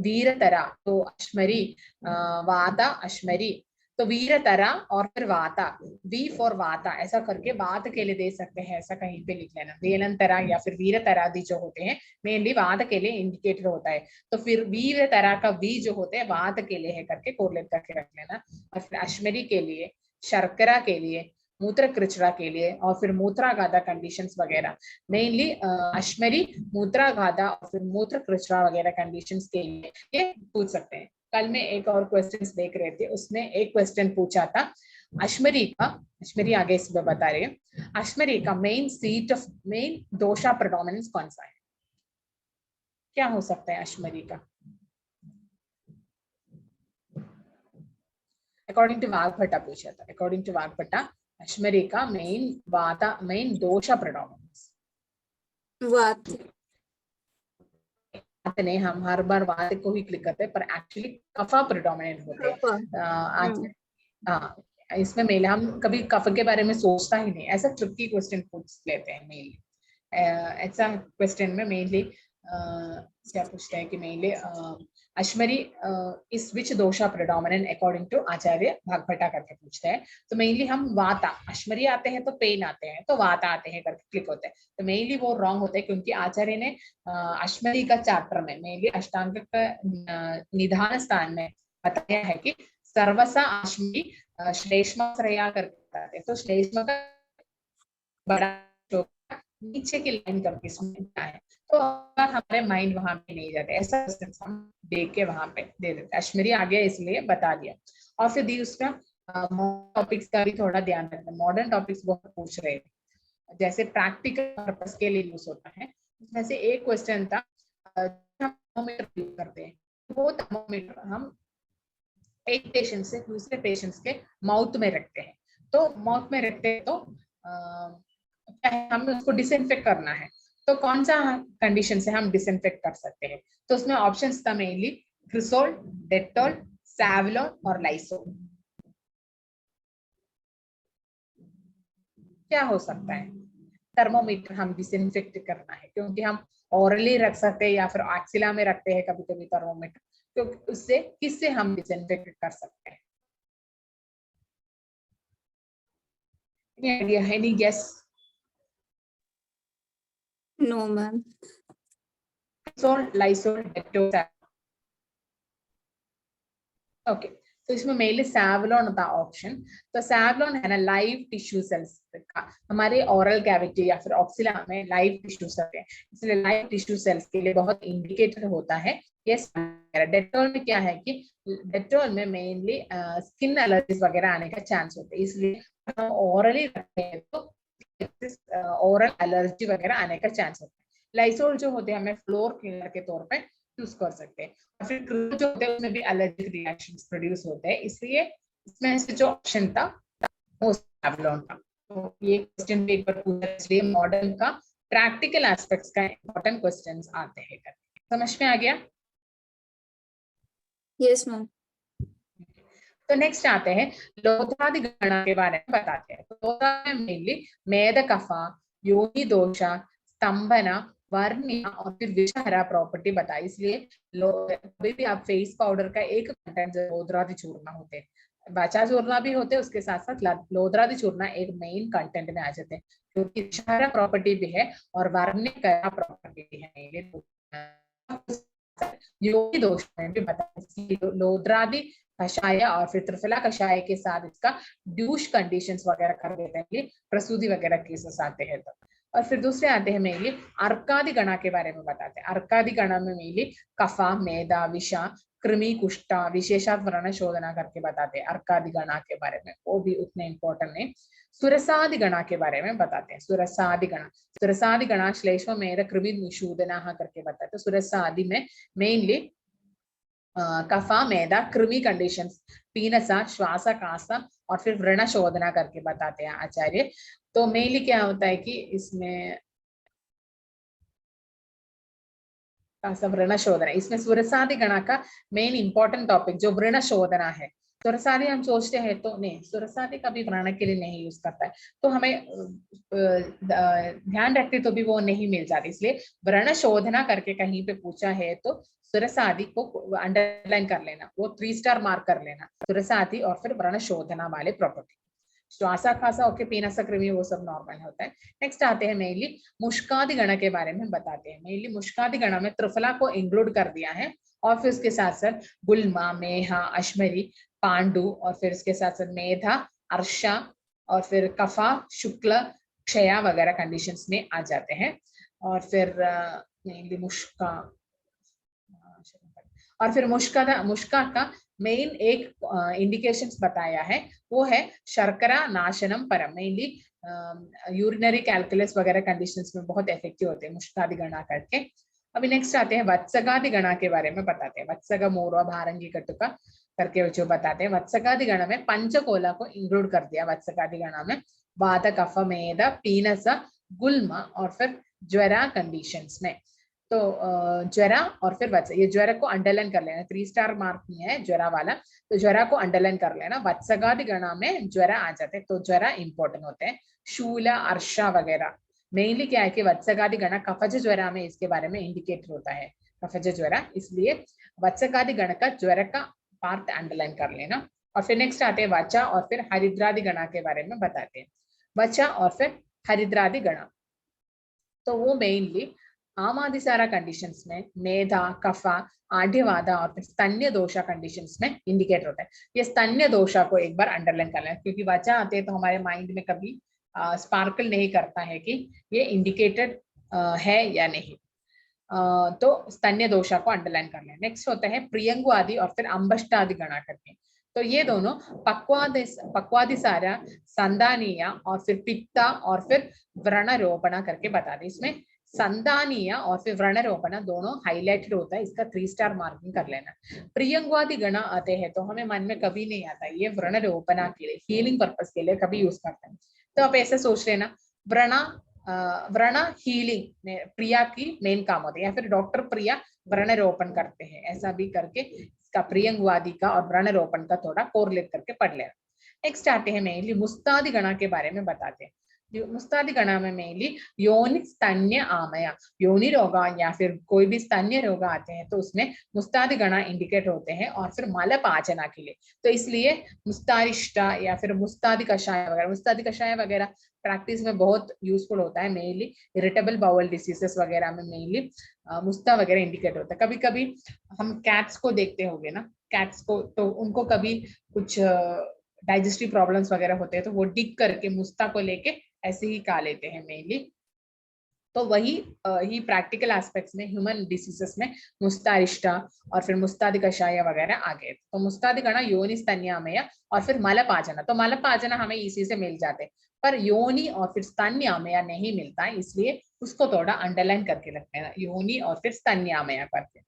वीरतरा, तो अश्मरी वाता अश्मरी, तो वीरतरा और फिर वाता, वी फॉर वाता ऐसा करके वात के लिए दे सकते हैं, ऐसा कहीं पे लिख लेना। वेलंतरा या फिर वीरतरादि जो होते हैं मेनली वात के लिए इंडिकेटेड होता है, तो फिर वीर तरह का वी जो होते हैं वात के लिए है करके कोरिलेट करके रख लेना। और फिर अश्मरी के लिए, शर्करा के लिए, मूत्र कृचरा के लिए, और फिर मूत्रागाधा कंडीशंस वगैरह, मेनली अश्मरी, मूत्रागाधा और फिर मूत्र कृचरा वगैरह कंडीशंस के लिए ये पूछ सकते हैं। कल में एक और क्वेश्चंस देख रहे थे, उसमें एक क्वेश्चन पूछा था अश्मरी का, अश्मरी आगे इसमें बता रहे हैं, अश्मरी का मेन सीट ऑफ मेन दोषा प्रेडोमिनेंस कौन सा है, क्या हो सकता है अश्मरी का? अकॉर्डिंग टू वाघभट्टा पूछा था, अकॉर्डिंग टू वाघभट्टा अश्मरी का मेन वाता, मेन दोषा प्रेडोमिनेंस वात। नहीं, हम हर बार वात को ही क्लिक करते हैं, पर एक्चुअली कफा प्रिडोमिनेंट होते हैं आज। हाँ, इसमें मेल हम कभी कफ के बारे में सोचता ही नहीं, ऐसा ट्रिकी क्वेश्चन पूछ लेते हैं मेनली। ऐसा क्वेश्चन में मेनली क्या पूछते हैं कि मेनली अश्मरी इस विच दोषा प्रिडोमिनेंट अकॉर्डिंग टू आचार्य भागभटा करके पूछते हैं। तो मेनली हम वाता, अश्मरी आते हैं तो पेन आते हैं, तो वाता आते हैं करके क्लिक होते हैं। तो मेनली वो रॉन्ग होते हैं, क्योंकि आचार्य ने अश्मरी का चैप्टर में मेनली अष्टांग का निधान स्थान में बताया है कि सर्वसा अश्मरी श्लेष्माश्रया करके बताते हैं। तो श्लेष्म का बड़ा नीचे की लाइन करके इसमें क्या है, तो हमारे माइंड वहां पे नहीं जाते, ऐसा हम देख के वहां पे दे देते। अश्मरी आ गया इसलिए बता दिया। और फिर दी उसका टॉपिक्स का भी थोड़ा ध्यान रखना, मॉडर्न टॉपिक्स बहुत पूछ रहे हैं, जैसे प्रैक्टिकल पर्पस के लिए यूज होता है। इसमें से एक क्वेश्चन था, थर्मोमीटर यूज करते हैं, वो थर्मोमीटर हम एक पेशेंट से दूसरे पेशेंट्स के माउथ में रखते हैं। तो माउथ में रखते हैं तो हमें उसको डिसइंफेक्ट करना है, तो कौन सा कंडीशन से हम डिसइंफेक्ट कर सकते हैं? तो उसमें ऑप्शंस था मेनली क्रिसोल, डेटॉल, सैवलॉन और लाइसोल। क्या हो सकता है? थर्मोमीटर हम डिसइंफेक्ट करना है, क्योंकि हम ओरली रख सकते हैं या फिर एक्सिला में रखते हैं कभी कभी थर्मोमीटर, क्योंकि उससे किससे हम डिसइंफेक्ट कर सकते हैं? Any guess? No ma'am. Lysol, Dettol, okay. तो इसमें मेनली सैवलॉन था ऑप्शन। तो सैवलॉन है ना लाइव टिश्यू सेल्स का, हमारे ओरल कैविटी या फिर ऑक्सिला में लाइव टिश्यू सेल्स है, इसलिए लाइव टिश्यू सेल्स के लिए बहुत इंडिकेटर होता है ये। डेटॉल में क्या है कि डेटॉल में मेनली स्किन एलर्जीज वगैरह आने का चांस होता है, इसलिए हम ओरली रखते हैं तो ओरल एलर्जी वगैरह आने का चांस होता है। लाइसोल जो होते हैं हमें फ्लोर क्लीनर के तौर पे यूज कर सकते हैं। और फिर क्रूज जो होते हैं उसमें भी एलर्जिक रिएक्शंस प्रोड्यूस होते हैं, इसलिए इसमें से जो ऑप्शन था वो सैवलॉन था। तो ये क्वेश्चन भी एक बार पूछा, इसलिए मॉडर्न का प्रैक्टिकल एस्पेक्ट्स का इंपॉर्टेंट क्वेश्चंस आते हैं करके। समझ में आ गया? Yes ma'am. तो नेक्स्ट आते हैं लोथादि गणा के बारे में बताते हैं। तो लोथा में मेनली मेद कफा, योनि दोषा, स्तंभना, वर्णिया और फिर विषहरा प्रॉपर्टी बताई। इसलिए कभी भी आप फेस पाउडर का एक कंटेंट लोद्रादि चूर्ण होते हैं, बचा चूर्ण भी होते हैं, उसके साथ साथ लोद्रादि चूर्ण एक मेन कंटेंट में आ जाते हैं, क्योंकि विषहरा प्रॉपर्टी भी है और वर्णिका प्रॉपर्टी भी है। योनि दोष में भी बताया, लोद्रादि कषाय और फिर त्रिफला कषाय के साथ इसका ड्यूश कंडीशंस वगैरह कर देते हैं, प्रसूति वगैरह केसेस आते हैं। तो और फिर दूसरे आते हैं मेनली अर्कादि गणा के बारे में बताते हैं। अर्कादि गणा में मेनली कफा, मेदा, विषा, कृमि, कुष्ठा, विशेषात व्रण शोधना करके बताते हैं अर्कादि गणा के बारे में, वो भी उतने इंपॉर्टेंट नहीं। सुरसादि गणा के बारे में बताते हैं। सुरसादि गणा, सुरसादि गणा श्लेष्म मेद कृमि निषूदना करके बताते हैं। तो सुरसादि में मेनली कफा, मेदा, कृमि कंडीशंस, पीनसा, श्वास कासा और फिर व्रण शोधना करके बताते हैं आचार्य। तो मेनली क्या होता है कि इसमें व्रण शोधना, इसमें सुरसादि गणा का मेन इंपॉर्टेंट टॉपिक जो व्रण शोधना है। सुरसादि हम सोचते हैं तो नहीं, सुरसादि कभी व्रण के लिए नहीं यूज करता है, तो हमें ध्यान रखते तो भी वो नहीं मिल जाती, इसलिए व्रण शोधना करके कहीं पे पूछा है तो सुरसादि को अंडरलाइन कर लेना, वो 3 स्टार मार्क कर लेना, सुरसादि और फिर व्रण शोधना वाले प्रॉपर्टी। श्वासा खासा ओके, पीनसा कृमि वो सब नॉर्मल होता है। नेक्स्ट आते हैं मेनली मुष्कादि गण के बारे में बताते हैं। मेनली मुष्कादि गण में त्रिफला को इंक्लूड कर दिया है, और फिर उसके साथ साथ गुल्मा, मेहा, अश्मरी, पांडु और फिर इसके साथ साथ मेधा, अर्षा और फिर कफा, शुक्ल, क्षया वगैरह कंडीशंस में आ जाते हैं। और फिर मेनली मुष्का और फिर मुष्का का मेन एक इंडिकेशंस बताया है, वो है शर्करा नाशनम परम। मेनली यूरिनरी कैलकुलस वगैरह कंडीशंस में बहुत इफेक्टिव होते हैं मुष्कादि गणा करके। अभी नेक्स्ट आते हैं वत्सगादि गणा के बारे में बताते हैं। वत्सग, मोरवा, भारंगी, कटुका करके जो बताते हैं। वत्सगादि गणा में पंचकोला को इंक्लूड कर दिया। वत्सगादि गणा में वात, कफ, मेद, पीनस, गुल्म और फिर ज्वरा कंडीशंस में। तो ज्वरा और फिर वत्स, ये ज्वरा को अंडरलाइन कर लेना, 3 स्टार मार्क नहीं है ज्वरा वाला, तो ज्वरा को अंडरलाइन कर लेना। वत्सगादि गणा में ज्वरा आ जाते हैं, तो ज्वरा इंपॉर्टेंट होते हैं। शूल, अर्षा वगैरह मेनली क्या है कि वत्सगादि गण कफज ज्वरा में इसके बारे में इंडिकेटर होता है, कफज ज्वरा, इसलिए वत्सगादि गण का ज्वर का पार्ट अंडरलाइन कर लेना। और फिर नेक्स्ट आते हैं वचा और फिर हरिद्रादि गणा के बारे में बताते हैं। वचा और फिर हरिद्रादि गणा, तो वो मेनली आमादिसारा कंडीशंस में मेधा, कफा, आढ़्यवादा और फिर स्तन्य दोषा कंडीशंस में इंडिकेट होता है। ये स्तन्य दोषा को एक बार अंडरलाइन कर लेना, क्योंकि वचा आते हैं तो हमारे माइंड में कभी स्पार्कल नहीं करता है कि ये इंडिकेटेड है या नहीं। तो स्तन्य दोषा को अंडरलाइन कर लें। नेक्स्ट होता है प्रियंगु आदि और फिर अंबष्टादि गणा करके, तो ये दोनों पक्वादिसारा, संदानीय और फिर पित्ता और फिर व्रणरोपणा करके बता दें। इसमें संदानीय और फिर व्रणरोपणा दोनों हाईलाइटेड होता है, इसका 3 स्टार मार्किंग कर लेना। प्रियंगवादि गणा आते हैं तो हमें मन में कभी नहीं आता ये व्रणरोपणा के लिए, हीलिंग पर्पस के लिए कभी यूज करते हैं, तो आप ऐसे सोच लेना व्रण हीलिंग में प्रिया की मेन काम होती है, या फिर डॉक्टर प्रिया व्रणरोपण करते हैं, ऐसा भी करके इसका प्रियंगवादी का और व्रणरोपण का थोड़ा कोरिलेट करके पढ़ लेना। नेक्स्ट आते हैं मेनली मुस्तादि गणा के बारे में बताते हैं। मुस्तादि गणा में मेनली योनि स्तन्य आमया, योनि रोग या फिर कोई भी स्तन्य रोग आते हैं तो उसमें मुस्तादि गणा इंडिकेट होते हैं, और फिर मल पाचना के लिए, तो इसलिए मुस्तारिष्टा या फिर मुस्तादि कषाय वगैरह प्रैक्टिस में बहुत यूजफुल होता है। मेनली इरिटेबल बाउल डिसीजेस वगैरह में मेनली मुस्ता वगैरह इंडिकेट होता है। कभी कभी हम कैट्स को देखते होंगे ना, कैट्स को, तो उनको कभी कुछ डाइजेस्टिव प्रॉब्लम्स वगैरह होते हैं तो वो डिग करके मुस्ता को लेके ऐसे ही खा लेते हैं मेनली। तो वही ही प्रैक्टिकल एस्पेक्ट्स में ह्यूमन डिसीजेस में मुस्तारिष्टा और फिर मुस्तादि कषाय वगैरह आ गए। तो मुस्तादि गणा योनि स्तन्यामय और फिर मलपाचना, तो मलपाचना हमें इसी से मिल जाते, पर योनि और फिर स्तन्यामय नहीं मिलता है, इसलिए उसको थोड़ा अंडरलाइन करके रखते हैं, योनि और फिर स्तन्यामय करके।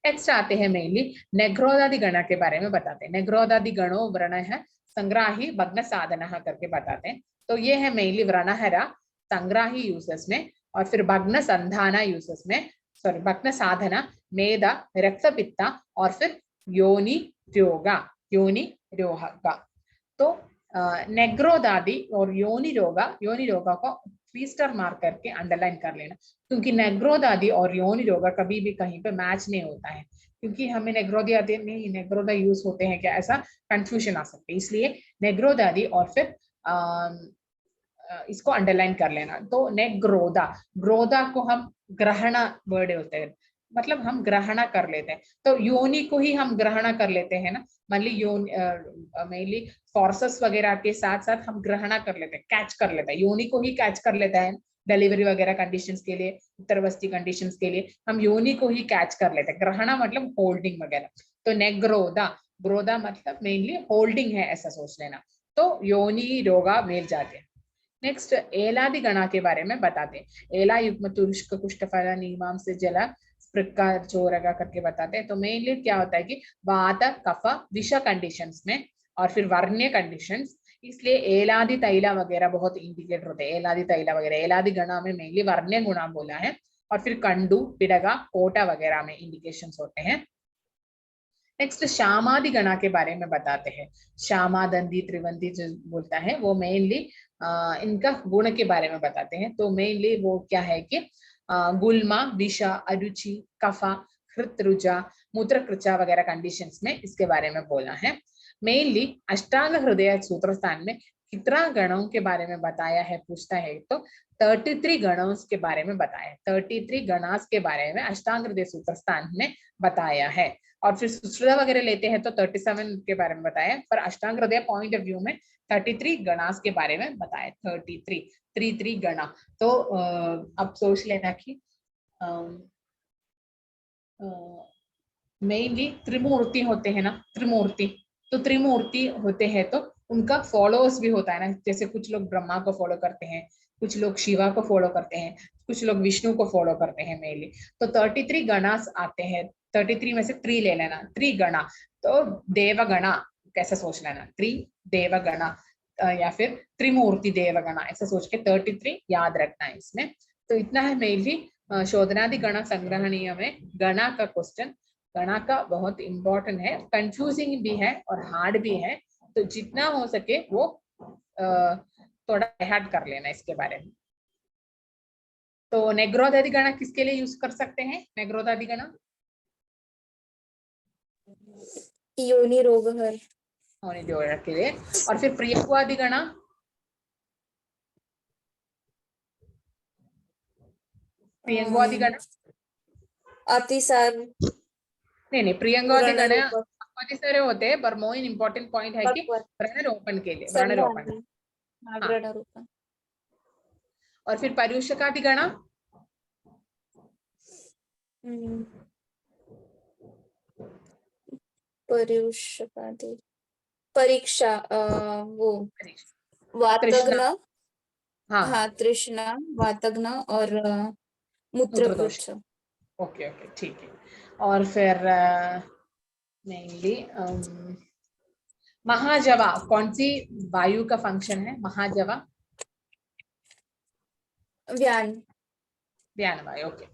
नेक्स्ट आते हैं मेनली नेग्रोदादि गणा के बारे में बताते हैं। नेग्रोदादि गणो व्रण है संग्राही भग्न साधना करके बताते हैं। तो ये है मेनली व्रणहरा संग्राही यूसेस में, और फिर भग्न संधाना यूसेस में, सॉरी भग्न साधना, मेधा, रक्तपित्ता और फिर योनि रोगा, योनि रोगा। तो नेग्रोदादि और योनि रोगा को 3 स्टार मार्क करके अंडरलाइन कर लेना, क्योंकि नेग्रोदादि और योनि रोगा कभी भी कहीं पे मैच नहीं होता है, क्योंकि हमें नेग्रोदादि नहीं नेग्रोदा यूज होते हैं क्या, ऐसा कंफ्यूजन आ सकते हैं, इसलिए नेग्रोदादि और फिर इसको अंडरलाइन कर लेना। तो नेग्रोदा, ग्रोदा को हम ग्रहण वर्ड होते हैं, मतलब हम ग्रहण कर लेते हैं, तो योनि को ही हम ग्रहण कर लेते हैं ना, मान ली योनि मेनली फोर्सेस वगैरह के साथ साथ हम ग्रहण कर लेते हैं, कैच कर लेते हैं, योनि को ही कैच कर लेता है। डिलीवरी वगैरह कंडीशंस के लिए, उत्तरवस्थी कंडीशंस के लिए हम योनि को ही कैच कर लेते हैं, ग्रहण मतलब होल्डिंग वगैरह। तो नेग्रोदा, ग्रोदा मतलब मेनली होल्डिंग है ऐसा सोच लेना, तो योनि रोगा मिल जाते हैं। नेक्स्ट एलादि गणा के बारे में बताते हैं। एला युग्म तुरुष्क कुष्ठफल नीमांस से जला स्पृक्का चोरगा करके बताते हैं। तो मेनली क्या होता है कि वात कफ विष कंडीशंस में और फिर वर्ण्य कंडीशंस, इसलिए एलादि तैला वगैरह बहुत इंडिकेटर होते हैं। एलादि तैला वगैरह एलादि गणा में मेनली वर्ण्य गुणा बोला है, और फिर कंडू, पिडगा, कोटा वगैरह में इंडिकेशंस होते हैं। नेक्स्ट श्यामादि गणा के बारे में बताते हैं। श्यामा, दंदी, त्रिवंदी जो बोलता है वो मेनली इनका गुण के बारे में बताते हैं। तो मेनली वो क्या है कि गुल्मा, विषा, अरुचि, कफा, हृतरुजा, मूत्रकृचा वगैरह कंडीशंस में इसके बारे में बोला है। मेनली अष्टांग हृदय सूत्र स्थान में कितना गणों के बारे में बताया है पूछता है, तो 33 गणों के बारे में बताया है। 33 गणास के बारे में अष्टांग हृदय सूत्र स्थान में बताया है। और फिर सुश्रुता वगैरह लेते हैं तो 37 के बारे में बताया, पर अष्टांग हृदय पॉइंट ऑफ व्यू में 33 गणास के बारे में बताया। 33 गणा, तो अब सोच लेना कि मेनली त्रिमूर्ति होते हैं ना, त्रिमूर्ति, तो त्रिमूर्ति होते हैं तो उनका फॉलोअर्स भी होता है ना, जैसे कुछ लोग ब्रह्मा को फॉलो करते हैं, कुछ लोग शिवा को फॉलो करते हैं, कुछ लोग विष्णु को फॉलो करते हैं मेनली। तो 33 गणास आते हैं, 33 में से 3 ले लेना, त्रिगणा, तो देवगणा कैसे सोच लेना, त्रिदेवगणा या फिर त्रिमूर्ति देवगणा ऐसा सोच के 33 याद रखना है इसमें। तो इतना है मेनली शोधनादि गण संग्रहणीय में गणा का क्वेश्चन। गणा का बहुत इंपॉर्टेंट है, कंफ्यूजिंग भी है और हार्ड भी है, तो जितना हो सके वो थोड़ा हैड कर लेना इसके बारे में। तो नेग्रोधादि गणा किसके लिए यूज कर सकते हैं? नेग्रोधादि गणा योनि रोगहर, होने जोड़ के लिए। और फिर प्रियंगवादि गणा, प्रियंगवादि गणा अतिसार, नहीं, प्रियंगवादि गणा व्रणरोपण, बहुत सारे होते हैं, पर मोस्ट इंपॉर्टेंट पॉइंट है कि व्रणरोपण के लिए, व्रणरोपण। संधान, हाँ, व्रणरोपण। और फिर पर्युषकादि गणा, पर्युषकादि, परीक्षा, वो तृष्णा। वातग्न, हाँ हाँ तृष्णा, वातग्न और मूत्रदोष। मूत्रपुच्छ। ओके ओके, ठीक है। और फिर मेनली महाजवा कौन सी वायु का फंक्शन है? महाजवा व्यान, व्यान वायु। ओके।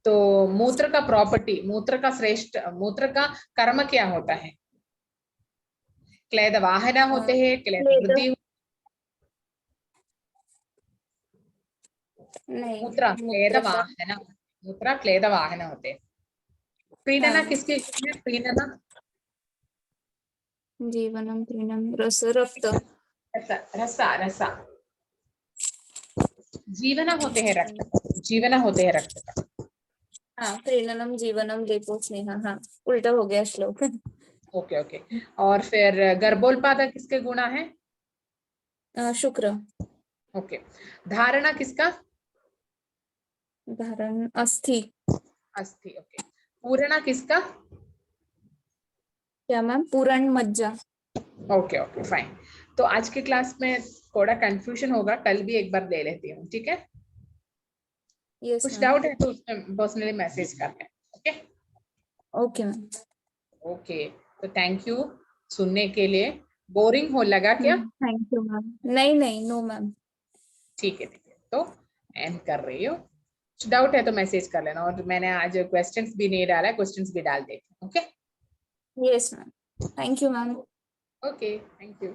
तो मूत्र का प्रॉपर्टी, मूत्र का श्रेष्ठ, मूत्र का कर्म क्या होता है? क्लेद वाहन होते हैं, क्लेद क्लेद, वृद्धि, नहीं, मूत्र क्लेद मूत्र का, वाहन, मूत्र क्लेद वाहन होते हैं। प्रीणना हाँ, किसके लिए? प्रीणना जीवनम प्रीणम, रस, रक्त, रसा रसा रसा, जीवन होते हैं रक्त का, जीवन होते हैं रक्त का। हाँ, प्रीणनम जीवनम लेपो स्नेहा, हाँ उल्टा हो गया श्लोक। Okay okay. और फिर गर्भोत्पाद किसके गुणा है? शुक्र, ओके। धारणा किसका? धारण, अस्थि, अस्थि। ओके। पूरणा किसका? क्या मैम? पूरण मज्जा। Okay okay, fine. तो आज के क्लास में थोड़ा कंफ्यूजन होगा, कल भी एक बार ले लेती हूँ, ठीक है? यस कुछ मैम। डाउट है तो उसमें पर्सनली मैसेज कर लें। Okay okay ma'am. ओके। तो थैंक यू सुनने के लिए। बोरिंग हो लगा क्या? Thank you ma'am. नहीं नहीं, नो मैम। ठीक है ठीक है, तो एंड कर रही हूँ। कुछ डाउट है तो मैसेज कर लेना, और मैंने आज क्वेश्चंस भी नहीं डाला, क्वेश्चंस भी डाल देती हूँ। Okay yes ma'am, thank you ma'am. Okay, thank you.